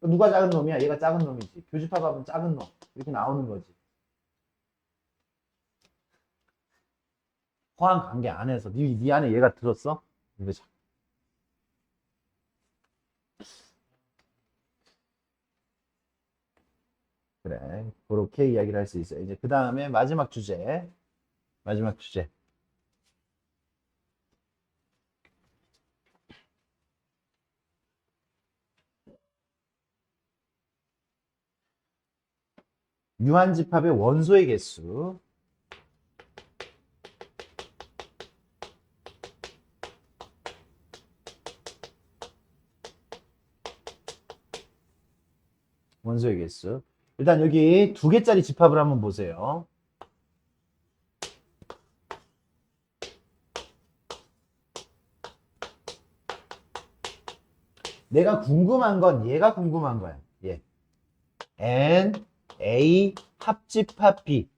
누가 작은 놈이야? 얘가 작은 놈이지. 교집합하면 작은 놈. 이렇게 나오는 거지. 포함 관계 안에서 네 안에 얘가 들었어? 이거 자. 그래. 그렇게 이야기를 할 수 있어요. 이제 그 다음에 마지막 주제. 마지막 주제. 유한집합의 원소의 개수. 원소의 개수. 일단 여기 두 개짜리 집합을 한번 보세요. 내가 궁금한 건 얘가 궁금한 거야. 얘. N, A, 합집합 B.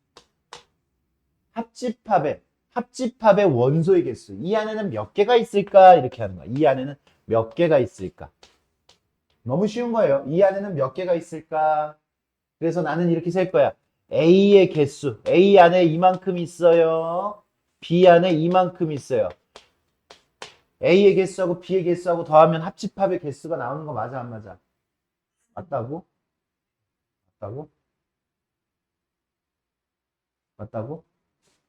합집합의 원소의 개수. 이 안에는 몇 개가 있을까? 이렇게 하는 거야. 이 안에는 몇 개가 있을까? 너무 쉬운 거예요. 이 안에는 몇 개가 있을까? 그래서 나는 이렇게 셀 거야. A의 개수. A 안에 이만큼 있어요. B 안에 이만큼 있어요. A의 개수하고 B의 개수하고 더하면 합집합의 개수가 나오는 거 맞아, 안 맞아? 맞다고? 맞다고? 맞다고?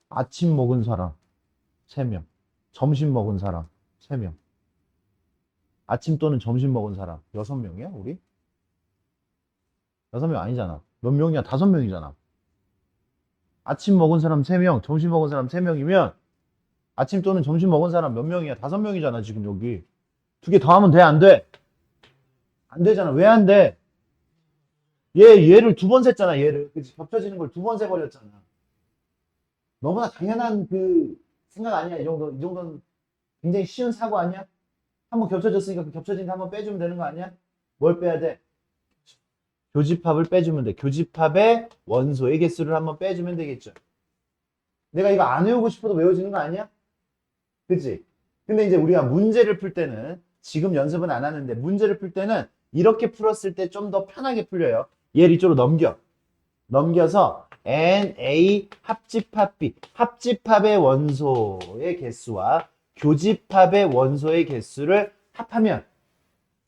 아침 먹은 사람 3명. 점심 먹은 사람 3명. 아침 또는 점심 먹은 사람 6명이야, 우리? 6명 아니잖아. 몇 명이야? 5명이잖아. 아침 먹은 사람 3명, 점심 먹은 사람 3명이면 아침 또는 점심 먹은 사람 몇 명이야? 5명이잖아, 지금 여기. 두 개 더하면 돼, 안 돼? 안 되잖아. 왜 안 돼? 얘를 두 번 셌잖아, 얘를. 그치? 겹쳐지는 걸 두 번 세버렸잖아. 너무나 당연한 그 생각 아니야, 이 정도는 굉장히 쉬운 사고 아니야? 한번 겹쳐졌으니까 그 겹쳐진 거 한번 빼주면 되는 거 아니야? 뭘 빼야 돼? 교집합을 빼주면 돼. 교집합의 원소의 개수를 한번 빼주면 되겠죠. 내가 이거 안 외우고 싶어도 외워지는 거 아니야? 그치? 근데 이제 우리가 문제를 풀 때는 지금 연습은 안 하는데 문제를 풀 때는 이렇게 풀었을 때 좀 더 편하게 풀려요. 얘를 이쪽으로 넘겨서 N, A, 합집합 B. 합집합의 원소의 개수와 교집합의 원소의 개수를 합하면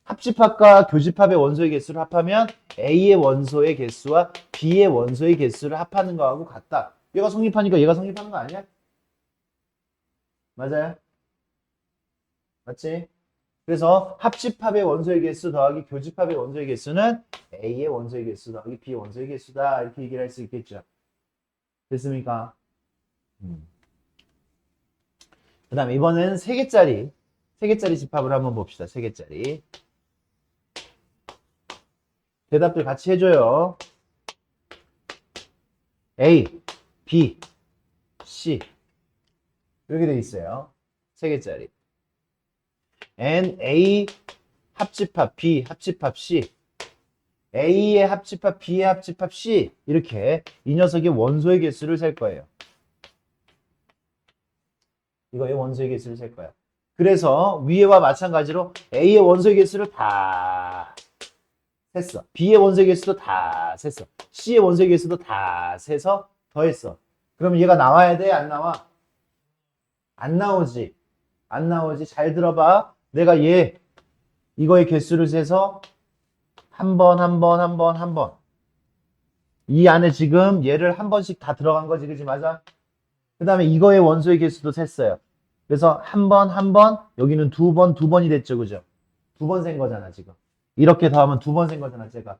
합집합과 교집합의 원소의 개수를 합하면 A의 원소의 개수와 B의 원소의 개수를 합하는 거하고 같다. 얘가 성립하니까 얘가 성립하는 거 아니야? 맞아요? 맞지? 그래서 합집합의 원소의 개수 더하기 교집합의 원소의 개수는 A의 원소의 개수 더하기 B의 원소의 개수다. 이렇게 얘기를 할 수 있겠죠. 됐습니까? 그 다음에 이번엔 3개짜리 집합을 한번 봅시다. 3개짜리. 대답들 같이 해줘요. A, B, C. 이렇게 돼 있어요. 3개짜리. and A 합집합 B 합집합 C A의 합집합 B의 합집합 C 이렇게 이 녀석의 원소의 개수를 셀 거예요. 이거의 원소의 개수를 셀 거야. 그래서 위에와 마찬가지로 A의 원소의 개수를 다 셌어. B의 원소의 개수도 다 셌어. C의 원소의 개수도 다 세서 더했어. 그럼 얘가 나와야 돼? 안 나와? 안 나오지. 안 나오지. 잘 들어봐. 내가 이거의 개수를 세서 한 번. 이 안에 지금 얘를 한 번씩 다 들어간 거지. 그지? 맞아? 그 다음에 이거의 원소의 개수도 셌어요. 그래서 한 번, 여기는 두 번이 됐죠. 그죠? 두 번 센 거잖아, 지금. 이렇게 더하면 두 번 센 거잖아, 제가.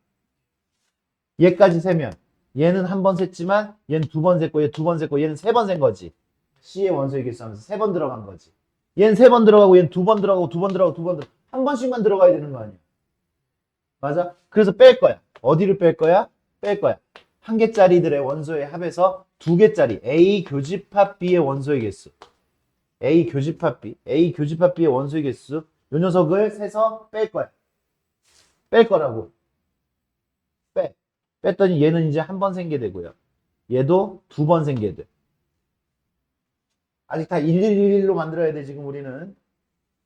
얘까지 세면 얘는 한 번 셌지만 얘는 두 번 셌고 얘 두 번 셌고 얘는 세 번 센 거지. C의 원소의 개수 하면서 세 번 들어간 거지. 얘는 세 번 들어가고 얘는 두 번 들어가고 두 번 들어가고 한 번씩만 들어가야 되는 거 아니야. 맞아? 그래서 뺄 거야. 어디를 뺄 거야? 뺄 거야. 한 개짜리들의 원소의 합에서 두 개짜리 A 교집합 B의 원소의 개수. A 교집합 B의 원소의 개수. 요 녀석을 세서 뺄 거야. 뺄 거라고. 뺐더니 얘는 이제 한 번 생게 되고요. 얘도 두 번 생게 돼. 아직 다 111로 만들어야 돼, 지금 우리는.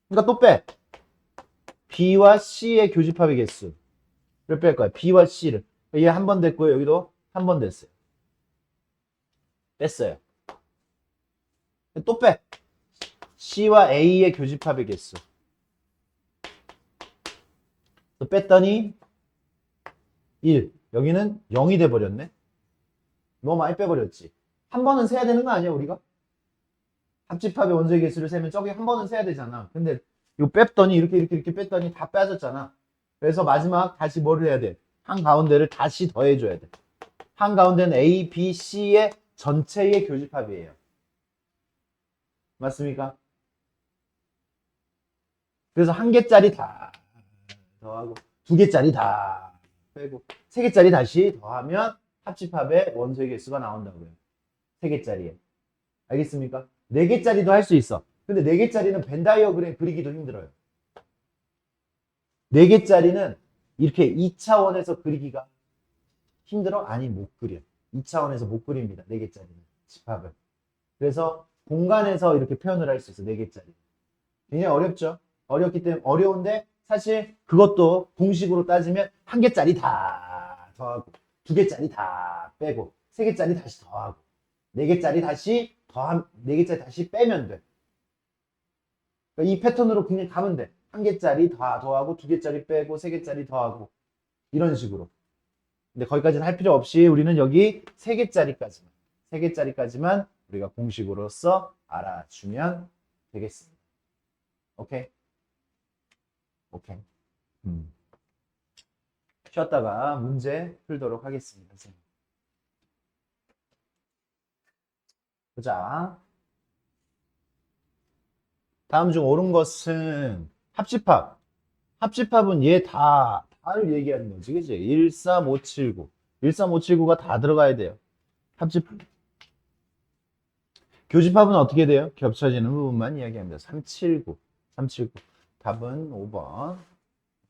그러니까 또 빼. B와 C의 교집합의 개수를 뺄 거야. B와 C를. 얘 한 번 됐고요. 여기도 한 번 됐어요. 뺐어요. 또 빼. C와 A의 교집합의 개수. 또 뺐더니 1. 여기는 0이 돼버렸네. 너무 많이 빼버렸지. 한 번은 세야 되는 거 아니야, 우리가? 합집합의 원소의 개수를 세면 저기 한 번은 세야 되잖아. 근데 이거 뺐더니 이렇게 뺐더니 다 빠졌잖아. 그래서 마지막 다시 뭐를 해야 돼? 한가운데를 다시 더해줘야 돼. 한가운데는 A, B, C의 전체의 교집합이에요. 맞습니까? 그래서 한 개짜리 다 더하고 두 개짜리 다 빼고 세 개짜리 다시 더하면 합집합의 원소의 개수가 나온다고요. 세 개짜리에. 알겠습니까? 네 개짜리도 할 수 있어. 근데 네 개짜리는 벤 다이어그램 그리기도 힘들어요. 네 개짜리는 이렇게 2차원에서 그리기가 힘들어? 아니, 못 그려. 2차원에서 못 그립니다. 네 개짜리는. 집합을. 그래서 공간에서 이렇게 표현을 할 수 있어. 네 개짜리. 굉장히 어렵죠? 어렵기 때문에 어려운데 사실 그것도 공식으로 따지면 한 개짜리 다 더하고 두 개짜리 다 빼고 세 개짜리 다시 더하고 네 개짜리 다시 네 개짜리 다시 빼면 돼. 그러니까 이 패턴으로 그냥 가면 돼. 한 개짜리 다 더하고 두 개짜리 빼고 세 개짜리 더하고 이런 식으로. 근데 거기까지는 할 필요 없이 우리는 여기 세 개짜리까지만 우리가 공식으로서 알아주면 되겠습니다. 오케이? 오케이. 쉬었다가 문제 풀도록 하겠습니다. 보자. 다음 중 옳은 것은 합집합. 합집합은 얘 다를 얘기하는 거지. 그치? 13579. 13579가 다 들어가야 돼요. 합집합. 교집합은 어떻게 돼요? 겹쳐지는 부분만 이야기합니다. 379. 답은 5번.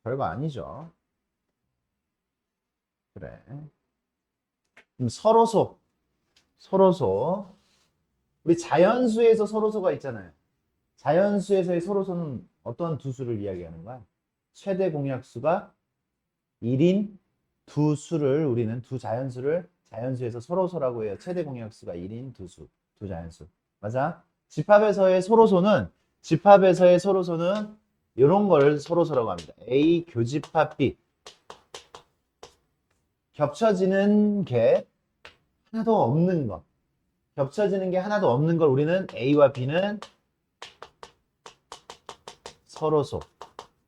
별거 아니죠. 그래. 그럼 서로소. 우리 자연수에서 서로소가 있잖아요. 자연수에서의 서로소는 어떤 두 수를 이야기하는 거야? 최대 공약수가 1인 두 수를 우리는 두 자연수를 자연수에서 서로소라고 해요. 최대 공약수가 1인 두 수, 두 자연수. 맞아? 집합에서의 서로소는 이런 걸 서로소라고 합니다. A 교집합 B. 겹쳐지는 게 하나도 없는 것. 겹쳐지는 게 하나도 없는 걸 우리는 A와 B는 서로소.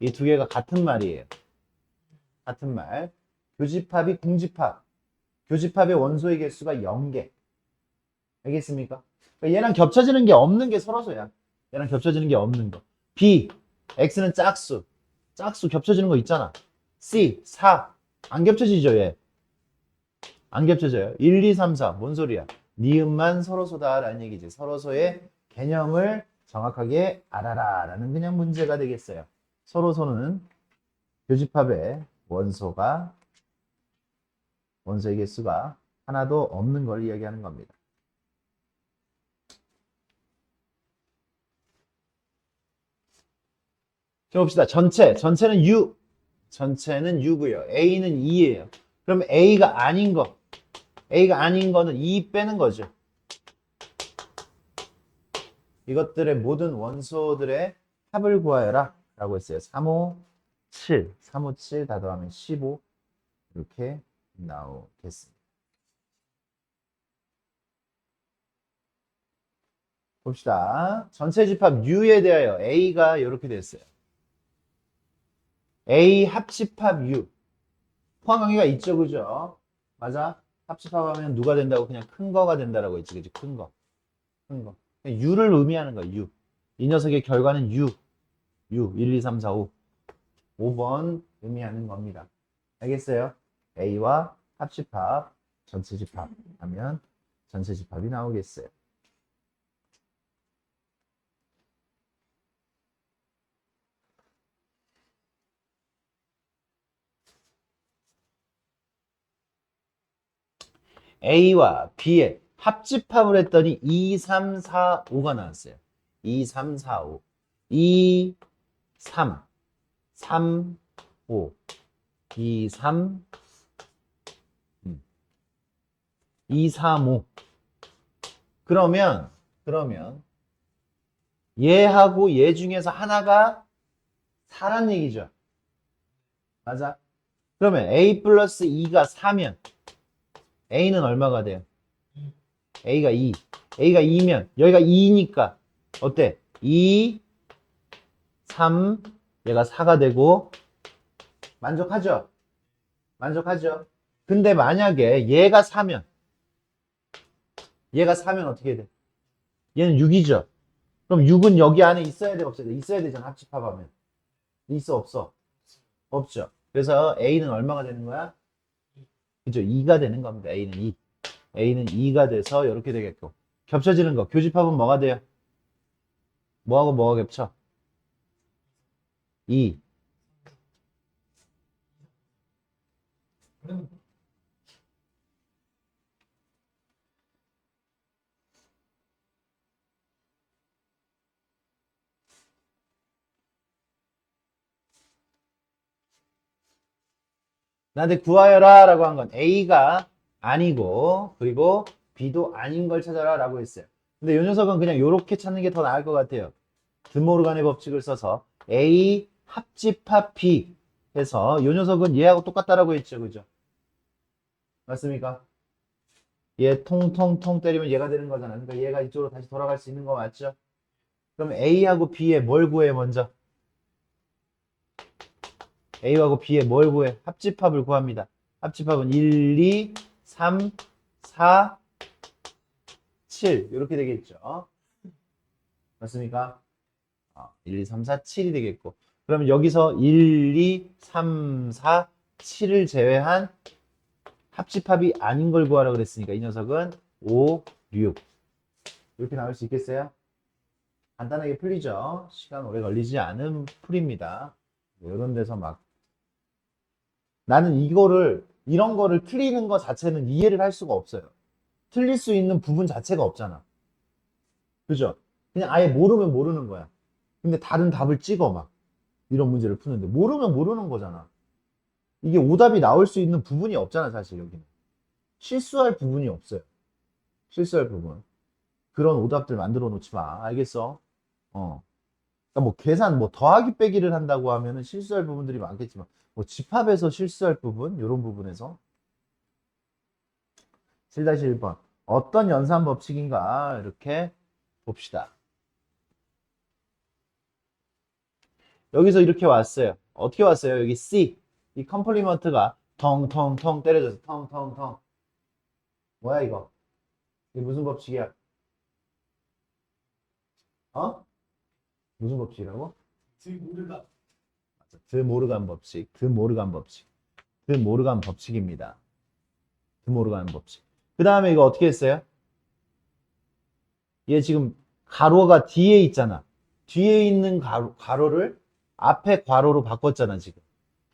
이 두 개가 같은 말이에요. 같은 말. 교집합이 공집합. 교집합의 원소의 개수가 0개. 알겠습니까? 그러니까 얘랑 겹쳐지는 게 없는 게 서로소야. 얘랑 겹쳐지는 게 없는 거. B, X는 짝수. 짝수 겹쳐지는 거 있잖아. C, 4. 안 겹쳐지죠, 얘. 안 겹쳐져요. 1, 2, 3, 4. 뭔 소리야? 니은만 서로소다라는 얘기지. 서로소의 개념을 정확하게 알아라 라는 그냥 문제가 되겠어요. 서로서는 교집합의 원소의 개수가 하나도 없는 걸 이야기하는 겁니다. 자, 봅시다. 전체는 U. 전체는 U고요. A는 2예요. 그럼 A가 아닌 거는 2 빼는 거죠. 이것들의 모든 원소들의 합을 구하여라 라고 했어요. 357 다 더하면 15 이렇게 나오겠습니다. 봅시다. 전체 집합 U에 대하여 A가 이렇게 됐어요. A 합집합 U. 포함 관계가 있죠, 그죠? 맞아? 합집합하면 누가 된다고? 그냥 큰 거가 된다라고 했지, 그지? 큰 거. U를 의미하는 거야, U. 이 녀석의 결과는 U. 1, 2, 3, 4, 5. 5번 의미하는 겁니다. 알겠어요? A와 합집합, 전체 집합 하면 전체 집합이 나오겠어요. A와 B의 합집합을 했더니 2, 3, 4, 5가 나왔어요. 2, 3, 4, 5. 2, 3, 3, 5. 2, 3, 2, 3, 5. 그러면 얘하고 얘 중에서 하나가 4란 얘기죠. 맞아? 그러면 A 플러스 2가 4면 A는 얼마가 돼요? A가 2. A가 2면 여기가 2니까 어때? 2, 3, 얘가 4가 되고 만족하죠? 근데 만약에 얘가 4면 어떻게 돼? 얘는 6이죠? 그럼 6은 여기 안에 있어야 돼? 없어야 돼? 있어야 되잖아, 합집합하면. 있어, 없어? 없죠. 그래서 A는 얼마가 되는 거야? 그죠? 2가 되는 겁니다. A는 2. A는 2가 돼서 이렇게 되겠고. 겹쳐지는 거. 교집합은 뭐가 돼요? 뭐하고 뭐가 겹쳐? 2. 나한테 구하여라 라고 한 건 A가 아니고 그리고 B도 아닌 걸 찾아라 라고 했어요. 근데 이 녀석은 그냥 이렇게 찾는 게 더 나을 것 같아요. 드모르간의 법칙을 써서 A 합집합 B 해서 이 녀석은 얘하고 똑같다라고 했죠. 그죠? 맞습니까? 얘 통통통 때리면 얘가 되는 거잖아. 그러니까 얘가 이쪽으로 다시 돌아갈 수 있는 거 맞죠? 그럼 A하고 B에 뭘 구해 먼저? A하고 B에 뭘 구해? 합집합을 구합니다. 합집합은 1, 2, 3, 4, 7 이렇게 되겠죠. 맞습니까? 1, 2, 3, 4, 7이 되겠고 그러면 여기서 1, 2, 3, 4, 7을 제외한 합집합이 아닌 걸 구하라 그랬으니까 이 녀석은 5, 6 이렇게 나올 수 있겠어요? 간단하게 풀리죠? 시간 오래 걸리지 않은 풀입니다. 이런 데서 막 나는 이런 거를 틀리는 거 자체는 이해를 할 수가 없어요. 틀릴 수 있는 부분 자체가 없잖아. 그죠? 그냥 아예 모르면 모르는 거야. 근데 다른 답을 찍어 막 이런 문제를 푸는데 모르면 모르는 거잖아. 이게 오답이 나올 수 있는 부분이 없잖아, 사실 여기는. 실수할 부분이 없어요. 실수할 부분. 그런 오답들 만들어 놓지 마. 알겠어? 그러니까 뭐 계산, 뭐 더하기 빼기를 한다고 하면은 실수할 부분들이 많겠지만, 뭐 집합에서 실수할 부분, 이런 부분에서 7-1번. 어떤 연산 법칙인가? 이렇게 봅시다. 여기서 이렇게 왔어요. 어떻게 왔어요? 여기 C. 이 컴플리먼트가 텅텅텅 때려져서 텅텅텅. 뭐야 이거? 이게 무슨 법칙이야? 어? 무슨 법칙이라고? 드모르간 법칙. 드모르간 법칙입니다. 드모르간 법칙. 그 다음에 이거 어떻게 했어요? 얘 지금 가로가 뒤에 있잖아. 뒤에 있는 가로를 앞에 괄호로 바꿨잖아, 지금.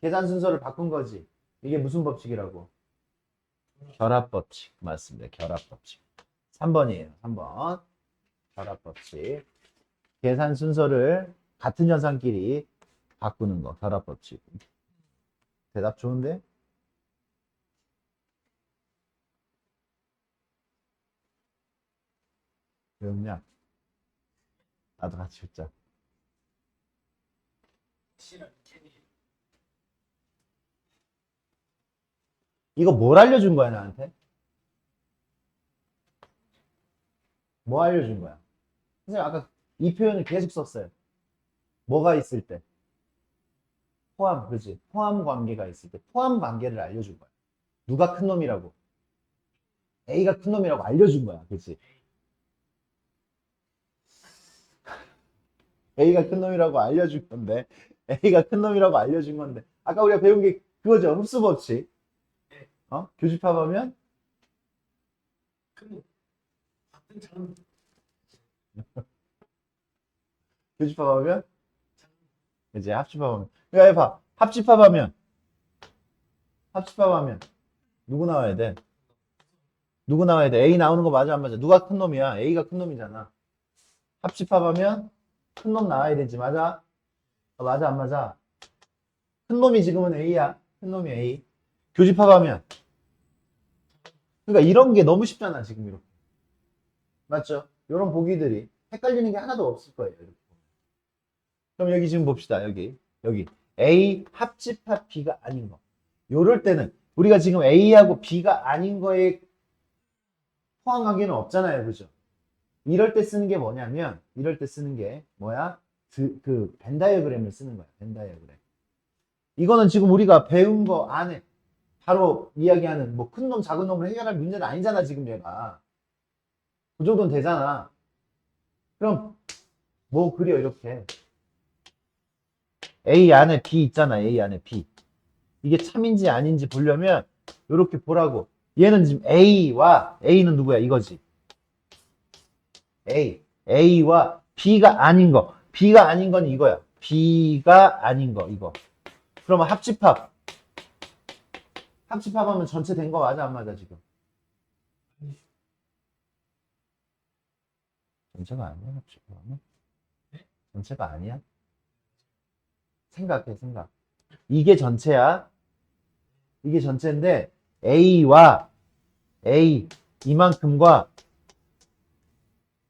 계산 순서를 바꾼 거지. 이게 무슨 법칙이라고? 결합법칙. 맞습니다. 결합법칙. 3번이에요. 3번. 결합법칙. 계산 순서를 같은 현상끼리 바꾸는 거. 결합법칙. 대답 좋은데? 왜 웃냐? 나도 같이 웃자. 이거 뭘 알려준 거야, 나한테? 뭐 알려준 거야? 선생님, 아까 이 표현을 계속 썼어요. 뭐가 있을 때? 포함, 그지? 포함 관계가 있을 때. 포함 관계를 알려준 거야. 누가 큰 놈이라고? A가 큰 놈이라고 알려준 거야. 그지? A가 큰 놈이라고 알려준 건데. A가 큰 놈이라고 알려준 건데. 아까 우리가 배운 게 그거죠. 흡수 법칙. 교집합하면? 교집합하면? 이제 합집합하면. 야, 해봐. 합집합하면. 누구 나와야 돼? 누구 나와야 돼? A 나오는 거 맞아, 안 맞아? 누가 큰 놈이야? A가 큰 놈이잖아. 합집합하면 큰 놈 나와야 되지, 맞아? 맞아, 안 맞아? 큰 놈이 지금은 A야. 큰 놈이 A. 교집합하면. 그러니까 이런 게 너무 쉽잖아, 지금 이렇게. 맞죠? 이런 보기들이 헷갈리는 게 하나도 없을 거예요. 이렇게. 그럼 여기 지금 봅시다. 여기. A 합집합 B가 아닌 거. 요럴 때는 우리가 지금 A하고 B가 아닌 거에 포함 관계는 없잖아요. 그죠? 이럴 때 쓰는 게 뭐냐면, 벤 다이어그램을 쓰는 거야. 벤 다이어그램. 이거는 지금 우리가 배운 거 안에 바로 이야기하는 뭐 큰 놈, 작은 놈을 해결할 문제는 아니잖아, 지금 얘가. 그 정도는 되잖아. 그럼 뭐 그려, 이렇게. A 안에 B 있잖아, A 안에 B. 이게 참인지 아닌지 보려면 이렇게 보라고. 얘는 지금 A는 누구야? 이거지. A와 B가 아닌 거. B가 아닌 건 이거야. B가 아닌 거, 이거. 그러면 합집합하면 전체 된 거 맞아, 안 맞아, 지금? 전체가 아니야, 합집합하면? 전체가 아니야? 생각. 이게 전체야. 이게 전체인데, A와 A, 이만큼과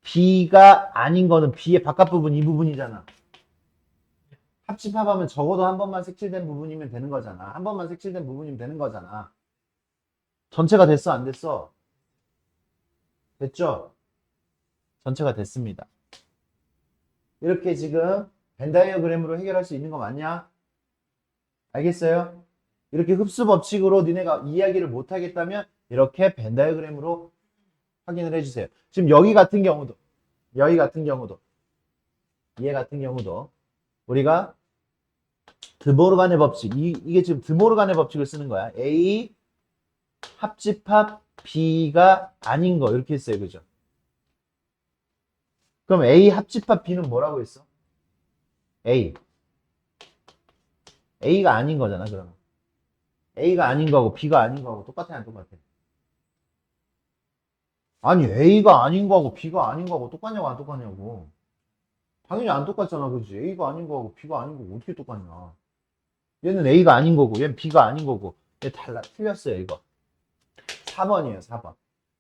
B가 아닌 거는 B의 바깥 부분, 이 부분이잖아. 합집합하면 적어도 한 번만 색칠된 부분이면 되는 거잖아. 한 번만 색칠된 부분이면 되는 거잖아. 전체가 됐어, 안 됐어? 됐죠? 전체가 됐습니다. 이렇게 지금 벤 다이어그램으로 해결할 수 있는 거 맞냐? 알겠어요? 이렇게 흡수 법칙으로 니네가 이야기를 못 하겠다면 이렇게 벤 다이어그램으로 확인을 해주세요. 지금 얘 같은 경우도 우리가 드모르간의 법칙, 이게 지금 드모르간의 법칙을 쓰는 거야. A 합집합 B가 아닌 거 이렇게 했어요. 그죠? 그럼 A 합집합 B는 뭐라고 했어? A가 아닌 거잖아, 그러면. A가 아닌 거하고 B가 아닌 거하고 똑같아, 안 똑같아? 아니, A가 아닌 거하고 B가 아닌 거하고 똑같냐고, 안 똑같냐고. 당연히 안 똑같잖아, 그지? A가 아닌 거하고 B가 아닌 거고 어떻게 똑같냐. 얘는 A가 아닌 거고, 얘는 B가 아닌 거고. 얘 틀렸어요, 이거. 4번이에요, 4번.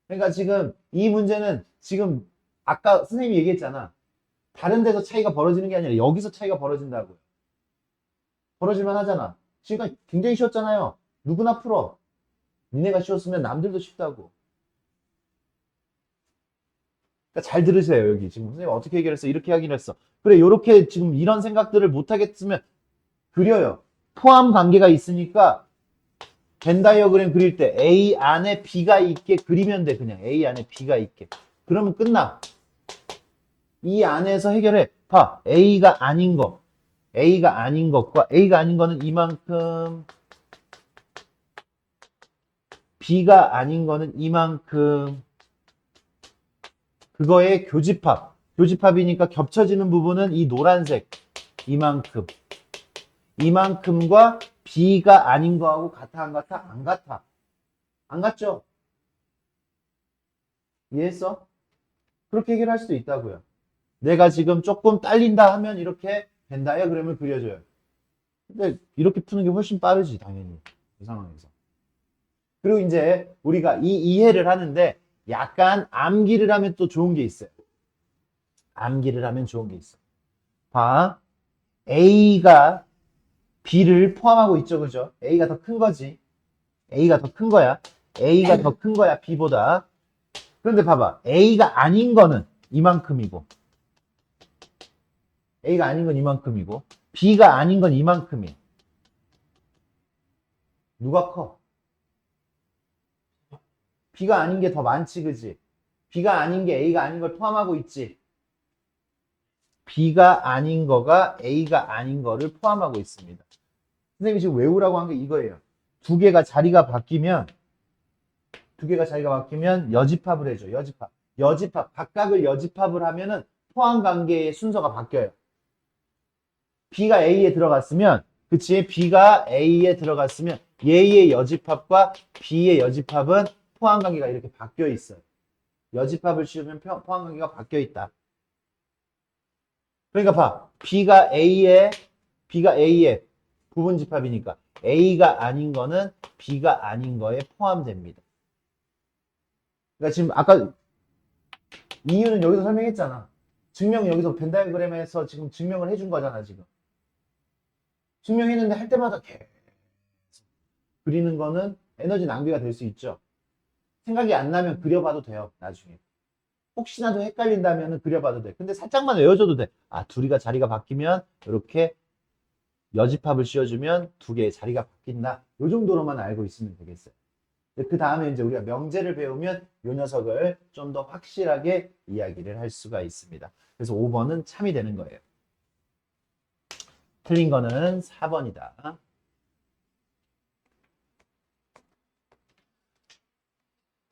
그러니까 지금 이 문제는 지금 아까 선생님이 얘기했잖아. 다른 데서 차이가 벌어지는 게 아니라 여기서 차이가 벌어진다고요. 벌어질만 하잖아. 지금 굉장히 쉬웠잖아요. 누구나 풀어. 니네가 쉬웠으면 남들도 쉽다고. 그러니까 잘 들으세요, 여기. 지금 선생님 어떻게 해결했어? 이렇게 하기로 했어. 그래, 요렇게 지금 이런 생각들을 못 하겠으면 그려요. 포함 관계가 있으니까 벤 다이어그램 그릴 때 A 안에 B가 있게 그리면 돼. 그냥 A 안에 B가 있게. 그러면 끝나. 이 안에서 해결해. 봐. A가 아닌 것과 A가 아닌 거는 이만큼, B가 아닌 거는 이만큼. 그거의 교집합. 교집합이니까 겹쳐지는 부분은 이 노란색 이만큼. 이만큼과 B가 아닌 거하고 같아 안 같아? 안 같아. 안 같죠? 이해했어? 그렇게 해결할 수도 있다고요. 내가 지금 조금 딸린다 하면 이렇게 된다요? 그러면 그려줘요. 근데 이렇게 푸는 게 훨씬 빠르지, 당연히. 이 상황에서. 그리고 이제 우리가 이 이해를 하는데 약간 암기를 하면 또 좋은 게 있어요. 암기를 하면 좋은 게 있어. 봐. A가 B를 포함하고 있죠, 그죠? A가 더 큰 거지. A가 더 큰 거야. A가 더 큰 거야, B보다. 그런데 봐봐. A가 아닌 거는 이만큼이고, A가 아닌 건 이만큼이고, B가 아닌 건 이만큼이야. 누가 커? B가 아닌 게 더 많지, 그지? B가 아닌 게 A가 아닌 걸 포함하고 있지. B가 아닌 거가 A가 아닌 거를 포함하고 있습니다. 선생님이 지금 외우라고 한 게 이거예요. 두 개가 자리가 바뀌면 여집합을 해줘. 여집합. 각각을 여집합을 하면은 포함 관계의 순서가 바뀌어요. B가 A에 들어갔으면, 그치? B가 A에 들어갔으면 얘의 여집합과 B의 여집합은 포함 관계가 이렇게 바뀌어 있어요. 여집합을 씌우면 포함 관계가 바뀌어 있다. 그러니까 봐. B가 A의 부분 집합이니까 A가 아닌 거는 B가 아닌 거에 포함됩니다. 그러니까 지금 아까 이유는 여기서 설명했잖아. 증명 여기서 벤 다이어그램에서 지금 증명을 해준 거잖아, 지금. 증명했는데 할 때마다 계속 그리는 거는 에너지 낭비가 될 수 있죠. 생각이 안 나면 그려봐도 돼요, 나중에. 혹시나도 헷갈린다면 그려봐도 돼. 근데 살짝만 외워줘도 돼. 아, 둘이가 자리가 바뀌면 이렇게 여집합을 씌워주면 두 개의 자리가 바뀐다. 이 정도로만 알고 있으면 되겠어요. 그 다음에 이제 우리가 명제를 배우면 이 녀석을 좀 더 확실하게 이야기를 할 수가 있습니다. 그래서 5번은 참이 되는 거예요. 틀린 거는 4번이다.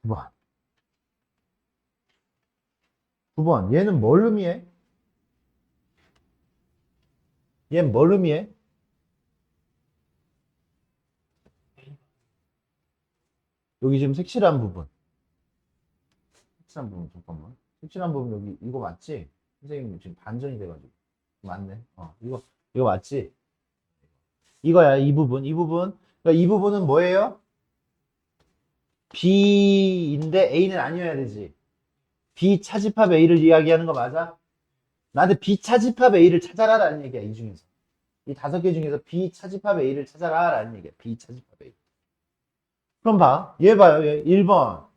9번. 9번. 얘는 뭘 의미해? 얘는 뭘 의미해? 여기 지금 색칠한 부분. 색칠한 부분, 잠깐만. 색칠한 부분 여기, 이거 맞지? 선생님 지금 반전이 돼가지고. 맞네. 이거 맞지? 이거야, 이 부분, 이 부분. 그러니까 이 부분은 뭐예요? B인데 A는 아니어야 되지. B 차집합 A를 이야기하는 거 맞아? 나한테 B 차집합 A를 찾아라라는 얘기야, 이 중에서. 이 5개 중에서 B 차집합 A를 찾아라라는 얘기야. B 차집합 A. 그럼 봐. 얘 봐요. 얘 1번.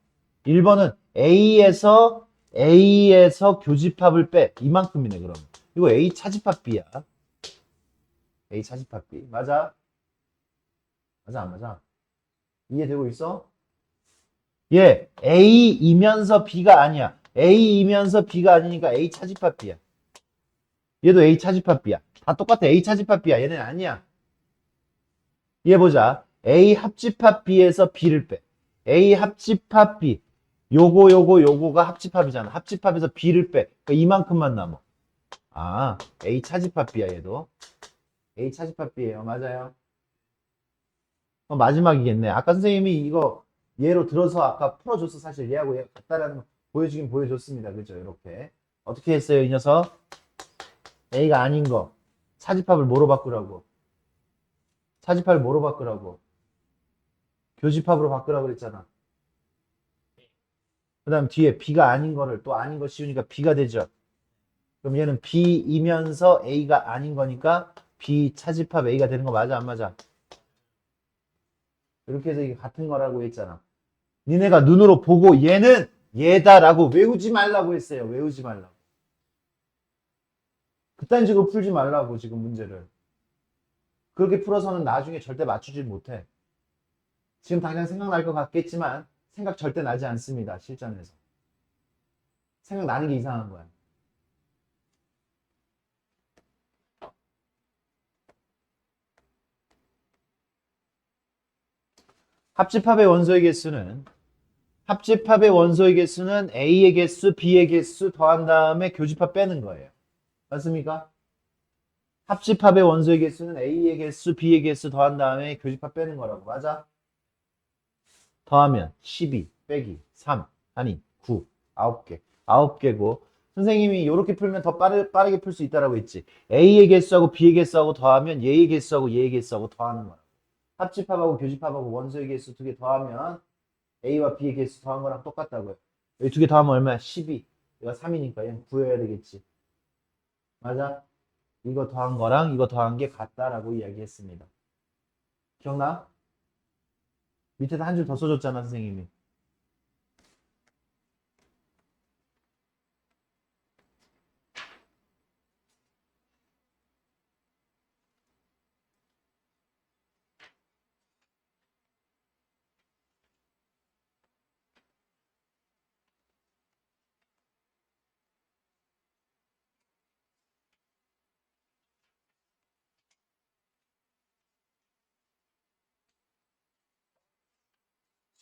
1번은 A에서 교집합을 빼. 이만큼이네, 그럼. 이거 A 차집합 B야. A 차집합 B. 맞아? 맞아, 안 맞아? 이해되고 있어? 얘 A이면서 B가 아니야. A이면서 B가 아니니까 A 차집합 B야. 얘도 A 차집합 B야. 다 똑같아. A 차집합 B야. 얘는 아니야. 얘 보자. A 합집합 B에서 B를 빼. A 합집합 B. 요거가 합집합이잖아. 합집합에서 B를 빼. 그러니까 이만큼만 남아. 아, A 차집합 B야, 얘도. A 차집합 B예요. 맞아요. 마지막이겠네. 아까 선생님이 이거 예로 들어서 아까 풀어줬어. 사실 얘하고 얘 같다라는 거 보여주긴 보여줬습니다. 그죠? 이렇게. 어떻게 했어요, 이 녀석? A가 아닌 거. 차집합을 뭐로 바꾸라고? 차집합을 뭐로 바꾸라고? 교집합으로 바꾸라고 그랬잖아. 그 다음 뒤에 B가 아닌 거를 또 아닌 거 씌우니까 B가 되죠. 그럼 얘는 B이면서 A가 아닌 거니까 B 차집합 A가 되는 거 맞아, 안 맞아? 이렇게 해서 이게 같은 거라고 했잖아. 니네가 눈으로 보고 얘는 얘다라고 외우지 말라고 했어요. 외우지 말라고. 그딴 식으로 풀지 말라고 지금 문제를. 그렇게 풀어서는 나중에 절대 맞추질 못해. 지금 당장 생각날 것 같겠지만 생각 절대 나지 않습니다. 실전에서. 생각나는 게 이상한 거야. 합집합의 원소의 개수는 합집합의 원소의 개수는 A의 개수, B의 개수 더한 다음에 교집합 빼는 거예요. 맞습니까? 합집합의 원소의 개수는 A의 개수, B의 개수 더한 다음에 교집합 빼는 거라고. 맞아? 더하면 12 빼기 3 아니 9 9개 9개고 선생님이 이렇게 풀면 더 빠르게 풀 수 있다라고 했지. A의 개수하고 B의 개수하고 더하면 얘의 개수하고 얘의 개수하고 더하는 거라고. 합집합하고 교집합하고 원소의 개수 두 개 더하면 A와 B의 개수 더한 거랑 똑같다고요. 여기 두 개 더하면 얼마야? 12. 얘가 3이니까 얘는 구해야 되겠지. 맞아? 이거 더한 거랑 이거 더한 게 같다라고 이야기했습니다. 기억나? 밑에다 한 줄 더 써줬잖아, 선생님이.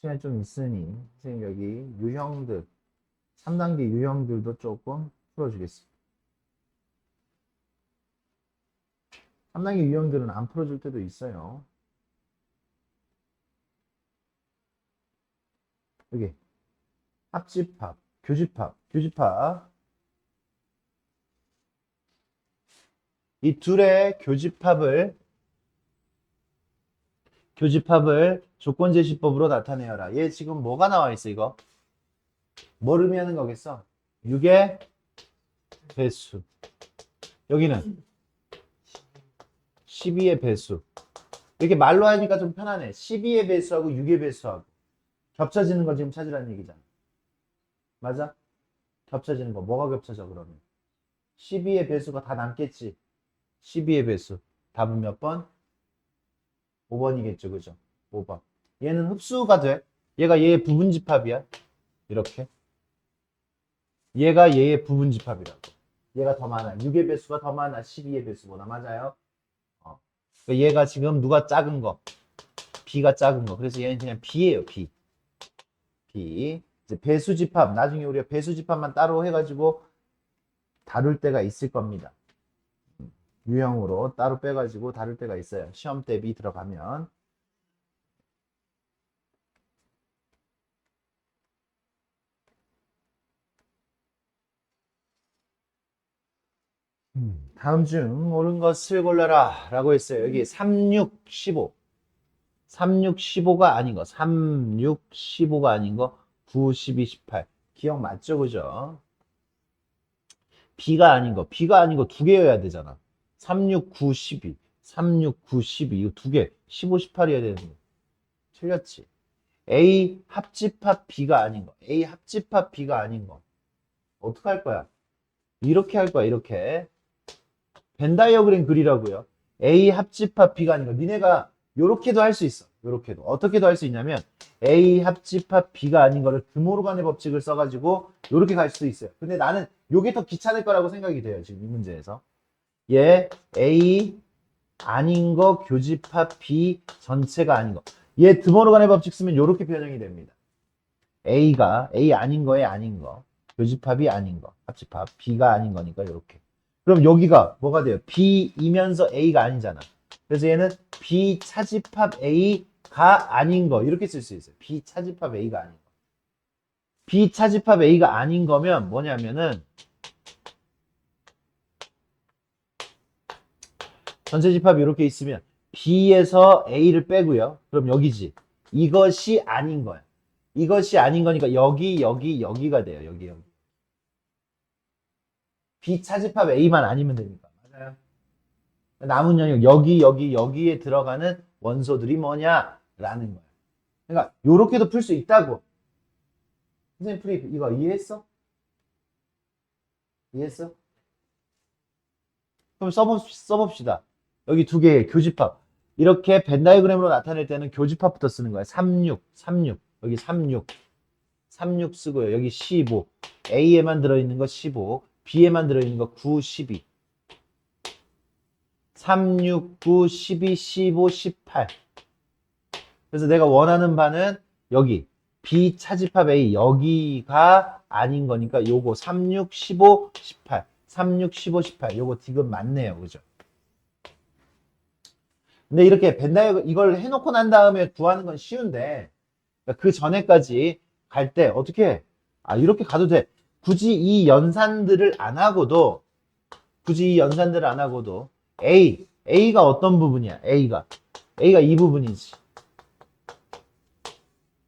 시간이 좀 있으니 선생님 여기 유형들 3단계 유형들도 조금 풀어주겠습니다. 3단계 유형들은 안 풀어줄 때도 있어요. 여기 합집합, 교집합 이 둘의 교집합을 조건제시법으로 나타내어라. 얘 지금 뭐가 나와 있어 이거? 뭘 의미하는 거겠어? 6의 배수. 여기는 12의 배수. 이렇게 말로 하니까 좀 편하네. 12의 배수하고 6의 배수하고 겹쳐지는 걸 지금 찾으라는 얘기잖아. 맞아? 겹쳐지는 거. 뭐가 겹쳐져 그러면? 12의 배수가 다 남겠지. 12의 배수. 답은 몇 번? 5번이겠죠. 그죠? 5번. 얘는 흡수가 돼. 얘가 얘의 부분집합이야. 이렇게. 얘가 얘의 부분집합이라고. 얘가 더 많아. 6의 배수가 더 많아. 12의 배수보다. 맞아요? 그러니까 얘가 지금 누가 작은 거? B가 작은 거. 그래서 얘는 그냥 B예요. B. B. 이제 배수집합. 나중에 우리가 배수집합만 따로 해가지고 다룰 때가 있을 겁니다. 유형으로 따로 빼가지고 다룰 때가 있어요. 시험 대비 들어가면. 다음 중 옳은 것을 골라라 라고 했어요. 여기 3, 6, 15. 3, 6, 15가 아닌 거. 3, 6, 15가 아닌 거. 9, 12, 18. 기억 맞죠? 그죠? B가 아닌 거. B가 아닌 거 두 개여야 되잖아. 3, 6, 9, 12. 3, 6, 9, 12. 이거 두 개. 15, 18이어야 되는 거. 틀렸지. A 합집합 B가 아닌 거. A 합집합 B가 아닌 거. 어떻게 할 거야? 이렇게 할 거야. 이렇게. 벤 다이어그램 그리라고요. A 합집합 B가 아닌 거. 니네가 요렇게도 할 수 있어. 요렇게도. 어떻게도 할 수 있냐면 A 합집합 B가 아닌 거를 드모르간의 법칙을 써가지고 요렇게 갈 수도 있어요. 근데 나는 요게 더 귀찮을 거라고 생각이 돼요. 지금 이 문제에서. 얘 A 아닌 거 교집합 B 전체가 아닌 거. 얘 드모르간의 법칙 쓰면 요렇게 변형이 됩니다. A가 A 아닌 거에 아닌 거. 교집합이 아닌 거. 합집합 B가 아닌 거니까 요렇게. 그럼 여기가 뭐가 돼요? B이면서 A가 아니잖아. 그래서 얘는 B차집합 A가 아닌 거 이렇게 쓸 수 있어요. B차집합 A가 아닌 거. B차집합 A가 아닌 거면 뭐냐면은 전체 집합이 이렇게 있으면 B에서 A를 빼고요. 그럼 여기지. 이것이 아닌 거야. 이것이 아닌 거니까 여기가 돼요. 여기. B차집합 A만 아니면 되니까. 맞아요. 남은 영역 여기에 들어가는 원소들이 뭐냐라는 거야. 그러니까 요렇게도 풀 수 있다고. 선생님 프리 이거 이해했어? 이해했어? 그럼 써봅시다. 여기 두 개의 교집합. 이렇게 벤 다이어그램으로 나타낼 때는 교집합부터 쓰는 거야. 36. 여기 36 쓰고요. 여기 15. A에만 들어있는 거 15. B에만 들어있는 거 9, 12. 3, 6, 9, 12, 15, 18. 그래서 내가 원하는 바는 여기 B 차집합 A 여기가 아닌 거니까 요거 3, 6, 15, 18 3, 6, 15, 18 요거 디귿 맞네요. 그죠? 근데 이렇게 벤다이어그램 이걸 해놓고 난 다음에 구하는 건 쉬운데 그 전에까지 갈 때 어떻게 해? 아 이렇게 가도 돼. 굳이 이 연산들을 안 하고도 A가 어떤 부분이야? A가 이 부분이지.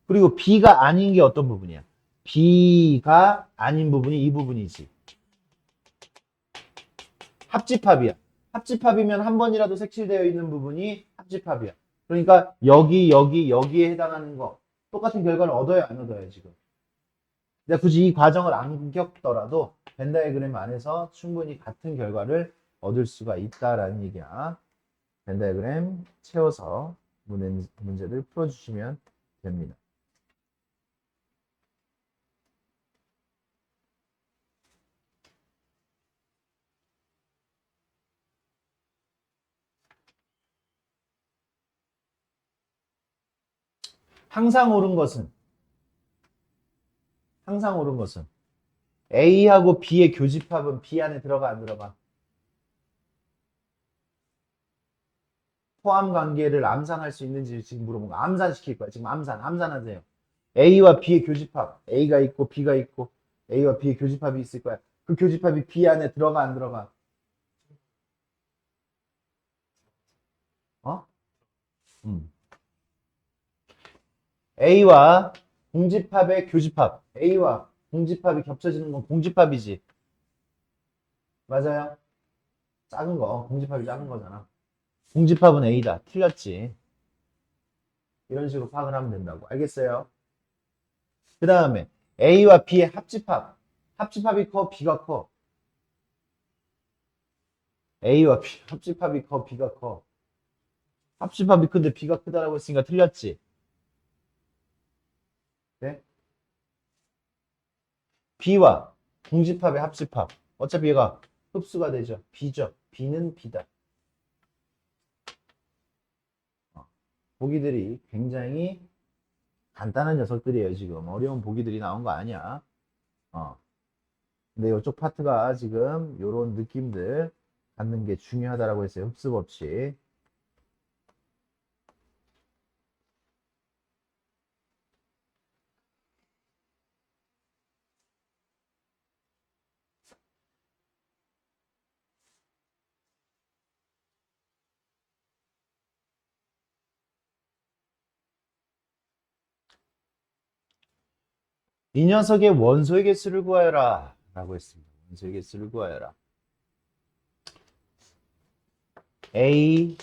그리고 B가 아닌 게 어떤 부분이야? B가 아닌 부분이 이 부분이지. 합집합이야. 합집합이면 한 번이라도 색칠되어 있는 부분이 합집합이야. 그러니까 여기에 해당하는 거 똑같은 결과를 얻어야 안 얻어요 지금. 근데 굳이 이 과정을 안 겪더라도 벤 다이어그램 안에서 충분히 같은 결과를 얻을 수가 있다라는 얘기야. 벤 다이어그램 채워서 문제를 풀어주시면 됩니다. 항상 옳은 것은 A하고 B의 교집합은 B 안에 들어가 안 들어가? 포함 관계를 암산할 수 있는지 지금 물어본 거. 암산시킬 거야. 지금 암산하세요. A와 B의 교집합. A가 있고 B가 있고 A와 B의 교집합이 있을 거야. 그 교집합이 B 안에 들어가 안 들어가? 어? A와 공집합의 교집합. A와 공집합이 겹쳐지는 건 공집합이지. 맞아요? 작은 거. 공집합이 작은 거잖아. 공집합은 A다. 틀렸지. 이런 식으로 파악을 하면 된다고. 알겠어요? 그 다음에 A와 B의 합집합. 합집합이 커, B가 커. A와 B 합집합이 커, B가 커. 합집합이 큰데 B가 크다라고 했으니까 틀렸지. 네? B와 공집합의 합집합. 어차피 얘가 흡수가 되죠. B죠. B는 B다. 보기들이 굉장히 간단한 녀석들이에요. 지금 어려운 보기들이 나온 거 아니야. 근데 이쪽 파트가 지금 이런 느낌들 갖는 게 중요하다라고 했어요. 흡수 법칙. 이 녀석의 원소의 개수를 구하여라 라고 했습니다. 원소의 개수를 구하여라. A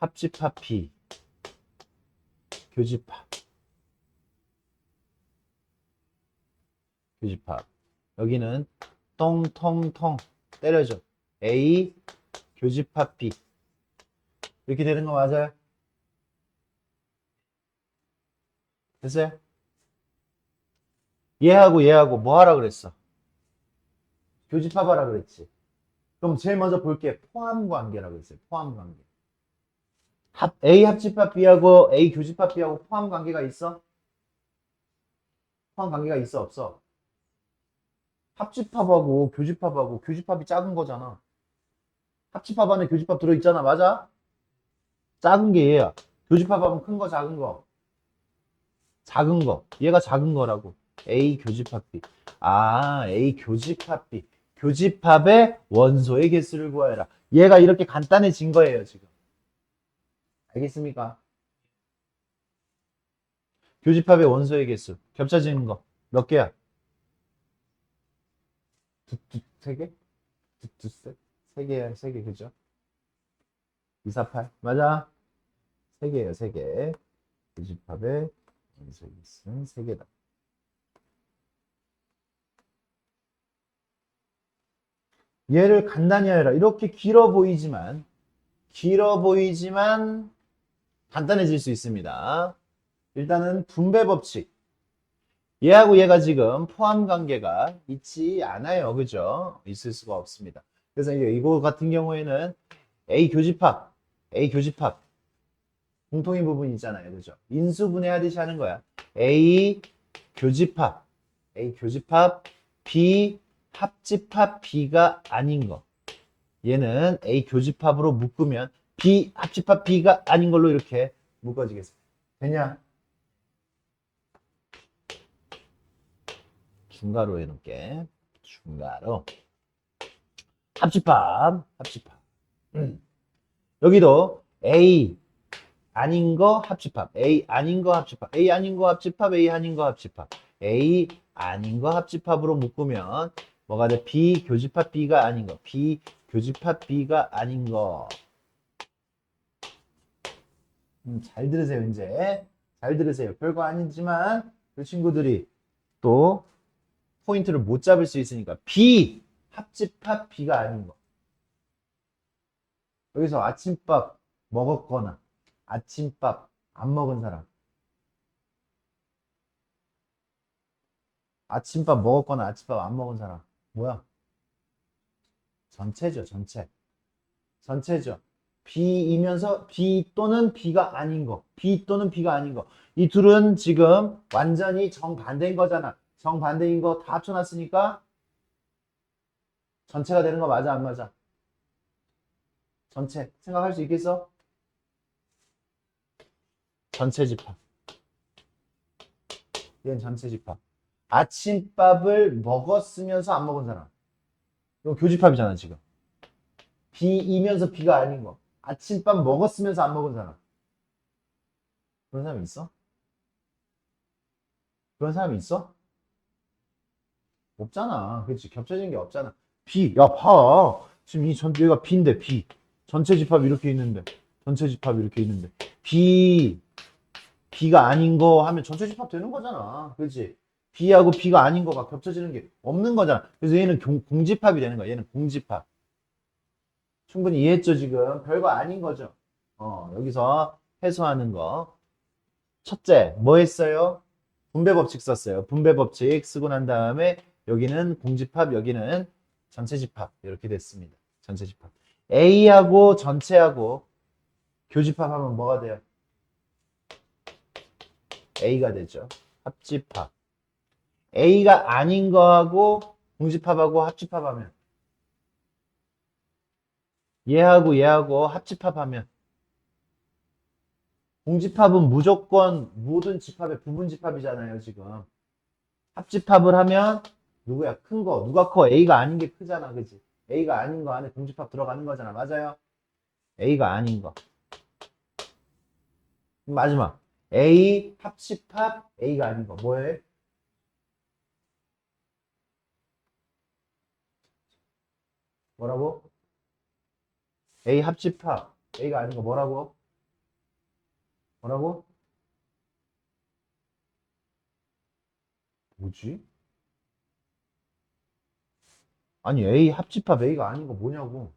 합집합 B 교집합 여기는 통통통 때려줘. A 교집합 B 이렇게 되는 거 맞아요? 됐어요? 얘하고 뭐 하라 그랬어? 교집합하라 그랬지. 그럼 제일 먼저 볼게. 포함 관계라고 했어요. 포함 관계. A 합집합 B하고 A 교집합 B하고 포함 관계가 있어? 포함 관계가 있어 없어? 합집합하고 교집합이 작은 거잖아. 합집합 안에 교집합 들어있잖아. 맞아? 작은 게 얘야. 교집합하면 큰 거 작은 거. 작은 거. 얘가 작은 거라고. A 교집합 B. 아, A 교집합 B. 교집합의 원소의 개수를 구하여라. 얘가 이렇게 간단해진 거예요, 지금. 알겠습니까? 교집합의 원소의 개수. 겹쳐지는 거. 몇 개야? 세 개? 세 개야, 세 개, 그죠? 2, 4, 8. 맞아? 세 개예요, 세 개. 교집합의 원소의 개수는 세 개다. 얘를 간단히 하여라. 이렇게 길어 보이지만 간단해질 수 있습니다. 일단은 분배 법칙. 얘하고 얘가 지금 포함 관계가 있지 않아요. 그죠? 있을 수가 없습니다. 그래서 이거 같은 경우에는 A 교집합 공통인 부분이 있잖아요. 그죠? 인수분해하듯이 하는 거야. A 교집합, A 교집합, B 합집합 B가 아닌 거. 얘는 A 교집합으로 묶으면 B 합집합 B가 아닌 걸로 이렇게 묶어지겠어. 되냐? 중괄호 해놓을게. 중괄호. 합집합. 여기도 A 아닌 거 합집합. A 아닌 거 합집합. A 아닌 거 합집합. A 아닌 거 합집합. A 아닌 거 합집합으로 묶으면 뭐가 돼? B 교집합 B가 아닌 거. B 교집합 B가 아닌 거. 잘 들으세요, 이제. 잘 들으세요. 별거 아니지만 그 친구들이 또 포인트를 못 잡을 수 있으니까 B 합집합 B가 아닌 거. 여기서 아침밥 먹었거나 아침밥 안 먹은 사람. 아침밥 먹었거나 아침밥 안 먹은 사람. 뭐야? 전체죠, 전체. 전체죠. B이면서 B 또는 B가 아닌 거. B 또는 B가 아닌 거. 이 둘은 지금 완전히 정반대인 거잖아. 정반대인 거 다 합쳐놨으니까 전체가 되는 거 맞아, 안 맞아? 전체. 생각할 수 있겠어? 전체 집합. 얘는 전체 집합. 아침밥을 먹었으면서 안 먹은 사람. 이거 교집합이잖아, 지금. B이면서 B가 아닌 거. 아침밥 먹었으면서 안 먹은 사람. 그런 사람 있어? 그런 사람이 있어? 없잖아. 그렇지. 겹쳐진 게 없잖아. B. 야, 봐. 지금 얘가 B인데, B. 전체 집합 이렇게 있는데. 전체 집합 이렇게 있는데. B가 아닌 거 하면 전체 집합 되는 거잖아. 그렇지. B하고 B가 아닌 거가 겹쳐지는 게 없는 거잖아. 그래서 얘는 공집합이 되는 거야. 얘는 공집합. 충분히 이해했죠, 지금? 별거 아닌 거죠. 여기서 해소하는 거. 첫째, 뭐 했어요? 분배 법칙 썼어요. 분배 법칙 쓰고 난 다음에 여기는 공집합, 여기는 전체 집합. 이렇게 됐습니다. 전체 집합. A하고 전체하고 교집합하면 뭐가 돼요? A가 되죠. 합집합. A가 아닌 거하고 공집합하고 합집합하면 얘하고 합집합하면 공집합은 무조건 모든 집합의 부분 집합이잖아요, 지금. 합집합을 하면 누구야? 큰 거. 누가 커? A가 아닌 게 크잖아, 그지? A가 아닌 거 안에 공집합 들어가는 거잖아, 맞아요? A가 아닌 거. 마지막. A 합집합 A가 아닌 거. 뭐해? 뭐라고? A 합집합 A가 아닌 거 뭐라고? 뭐라고? 뭐지? 아니 A 합집합 A가 아닌 거 뭐냐고.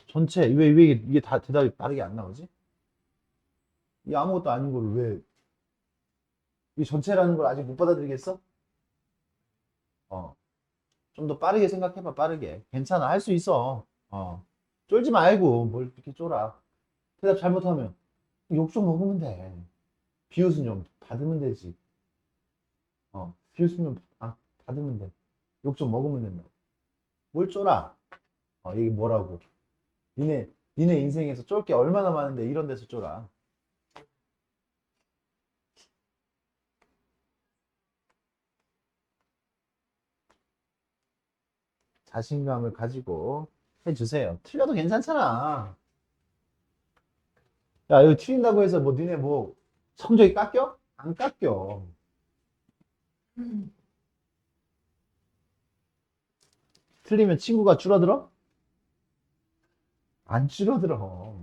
전체 왜 이게 다 대답이 빠르게 안 나오지? 이 아무것도 아닌 거를 왜 이 전체라는 걸 아직 못 받아들이겠어? 좀 더 빠르게 생각해봐. 빠르게. 괜찮아, 할 수 있어. 쫄지 말고 뭘 이렇게 쫄아. 대답 잘못하면 욕 좀 먹으면 돼. 비웃음 좀 받으면 되지. 비웃음 좀 받으면 돼. 욕 좀 먹으면 된다. 뭘 쫄아? 이게 뭐라고? 니네 인생에서 쫄 게 얼마나 많은데 이런 데서 쫄아. 자신감을 가지고 해주세요. 틀려도 괜찮잖아. 야, 이거 틀린다고 해서 뭐 니네 뭐 성적이 깎여? 안 깎여. 틀리면 친구가 줄어들어? 안 줄어들어.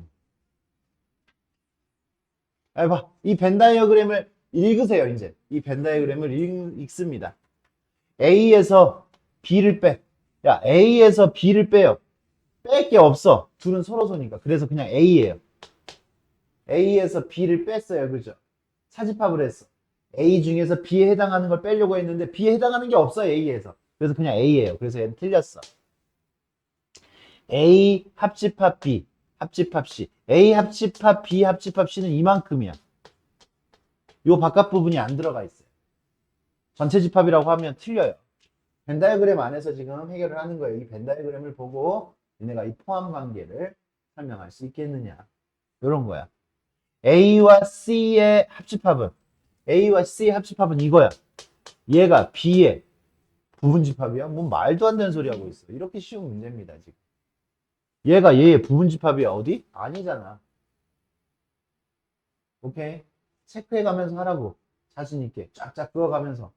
봐. 이 벤 다이어그램을 읽으세요, 이제. 이 벤 다이어그램을 읽습니다. A에서 B를 빼. 야, A에서 B를 빼요. 뺄 게 없어. 둘은 서로 소니까. 그래서 그냥 A예요. A에서 B를 뺐어요. 그죠? 사집합을 했어. A 중에서 B에 해당하는 걸 빼려고 했는데 B에 해당하는 게 없어, A에서. 그래서 그냥 A예요. 그래서 얘는 틀렸어. A 합집합 B. 합집합 C. A 합집합 B 합집합 C는 이만큼이야. 요 바깥 부분이 안 들어가 있어요. 전체 집합이라고 하면 틀려요. 벤 다이어그램 안에서 지금 해결을 하는 거예요. 이 벤 다이어그램을 보고 얘네가 이 포함 관계를 설명할 수 있겠느냐. 이런 거야. A와 C의 합집합은 A와 C의 합집합은 이거야. 얘가 B의 부분 집합이야? 뭐 말도 안 되는 소리 하고 있어. 이렇게 쉬운 문제입니다, 지금. 얘가 얘의 부분 집합이야, 어디? 아니잖아. 오케이? 체크해 가면서 하라고. 자신 있게 쫙쫙 그어가면서.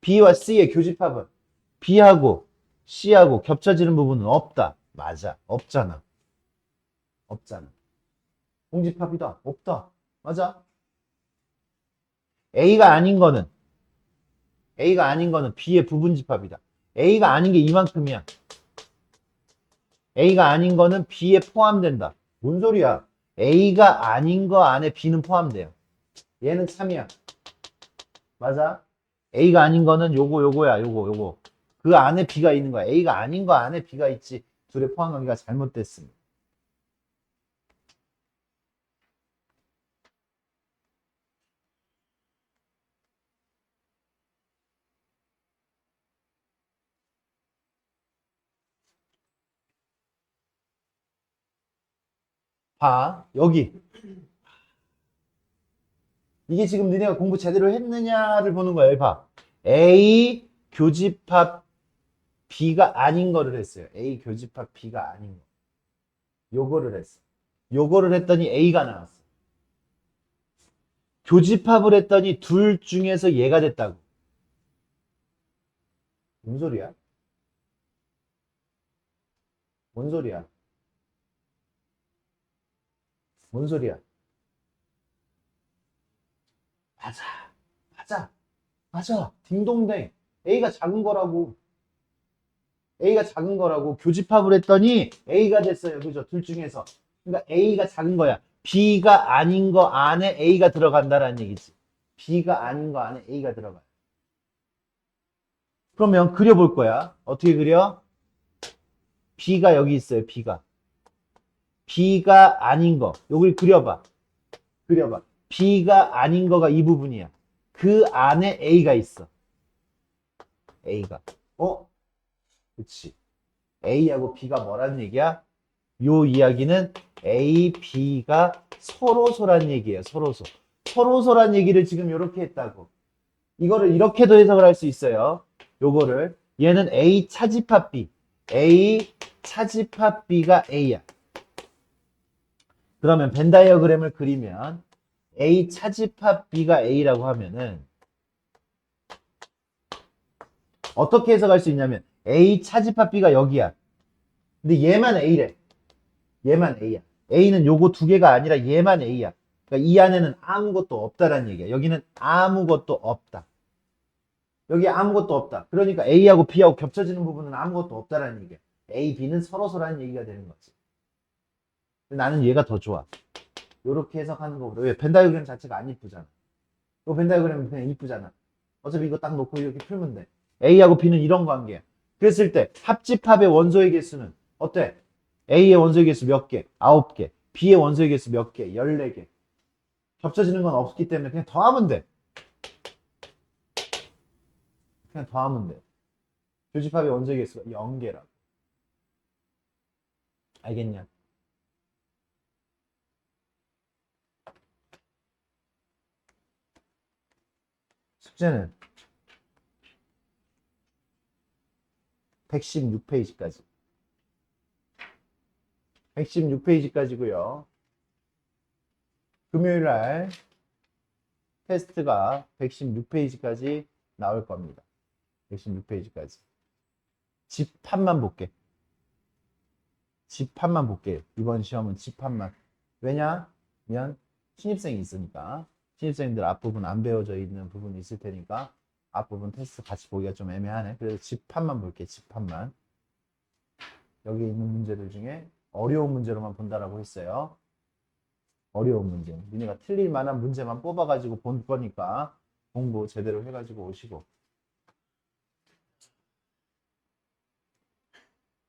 B와 C의 교집합은 B하고 C하고 겹쳐지는 부분은 없다. 맞아. 없잖아. 없잖아. 공집합이다. 없다. 맞아. A가 아닌 거는 B의 부분 집합이다. A가 아닌 게 이만큼이야. A가 아닌 거는 B에 포함된다. 뭔 소리야? A가 아닌 거 안에 B는 포함돼요. 얘는 참이야. 맞아? A가 아닌 거는 요거야. 요거. 그 안에 B가 있는 거야. A가 아닌 거 안에 B가 있지. 둘의 포함 관계가 잘못됐습니다. 봐. 여기. 이게 지금 너네가 공부 제대로 했느냐를 보는 거야. 여기 봐. A 교집합 B가 아닌 거를 했어요. A 교집합 B가 아닌 거. 요거를 했어. 요거를 했더니 A가 나왔어. 교집합을 했더니 둘 중에서 얘가 됐다고. 뭔 소리야? 뭔 소리야? 뭔 소리야? 맞아. 맞아. 맞아. 딩동댕. A가 작은 거라고. A가 작은 거라고. 교집합을 했더니 A가 됐어요. 그죠? 둘 중에서. 그러니까 A가 작은 거야. B가 아닌 거 안에 A가 들어간다라는 얘기지. B가 아닌 거 안에 A가 들어가. 그러면 그려볼 거야. 어떻게 그려? B가 여기 있어요. B가. B가 아닌 거. 여기 그려봐. 그려봐. B가 아닌 거가 이 부분이야. 그 안에 A가 있어. A가. 그치. A하고 B가 뭐라는 얘기야? 요 이야기는 A, B가 서로소란 얘기예요. 서로소. 서로소란 얘기를 지금 이렇게 했다고. 이거를 이렇게도 해석을 할 수 있어요. 요거를. 얘는 A 차집합 B. A 차집합 B가 A야. 그러면 벤 다이어그램을 그리면 A 차집합 B가 A라고 하면은 어떻게 해석할 수 있냐면 A 차집합 B가 여기야. 근데 얘만 A래. 얘만 A야. A는 요거 두 개가 아니라 얘만 A야. 그러니까 이 안에는 아무것도 없다라는 얘기야. 여기는 아무것도 없다. 여기 아무것도 없다. 그러니까 A하고 B하고 겹쳐지는 부분은 아무것도 없다라는 얘기야. A, B는 서로서라는 얘기가 되는 거지. 나는 얘가 더 좋아. 요렇게 해석하는 거보다. 왜? 벤 다이어그램 자체가 안 이쁘잖아. 요 벤 다이어그램은 그냥 이쁘잖아. 어차피 이거 딱 놓고 이렇게 풀면 돼. A하고 B는 이런 관계야. 그랬을 때 합집합의 원소의 개수는 어때? A의 원소의 개수 몇 개? 9개. B의 원소의 개수 몇 개? 14개. 겹쳐지는 건 없기 때문에 그냥 더하면 돼. 그냥 더하면 돼. 교집합의 원소의 개수가 0개라고. 알겠냐? 숙제는 116페이지까지. 116페이지까지고요. 금요일 날 테스트가 116페이지까지 나올 겁니다. 116페이지까지. 집합만 볼게. 집합만 볼게. 이번 시험은 집합만. 왜냐면 신입생이 있으니까. 신입생들 앞부분 안 배워져 있는 부분이 있을 테니까 앞부분 테스트 같이 보기가 좀 애매하네. 그래서 집합만 볼게. 집합만. 여기 있는 문제들 중에 어려운 문제로만 본다라고 했어요. 어려운 문제. 니네가 틀릴 만한 문제만 뽑아가지고 본 거니까 공부 제대로 해가지고 오시고.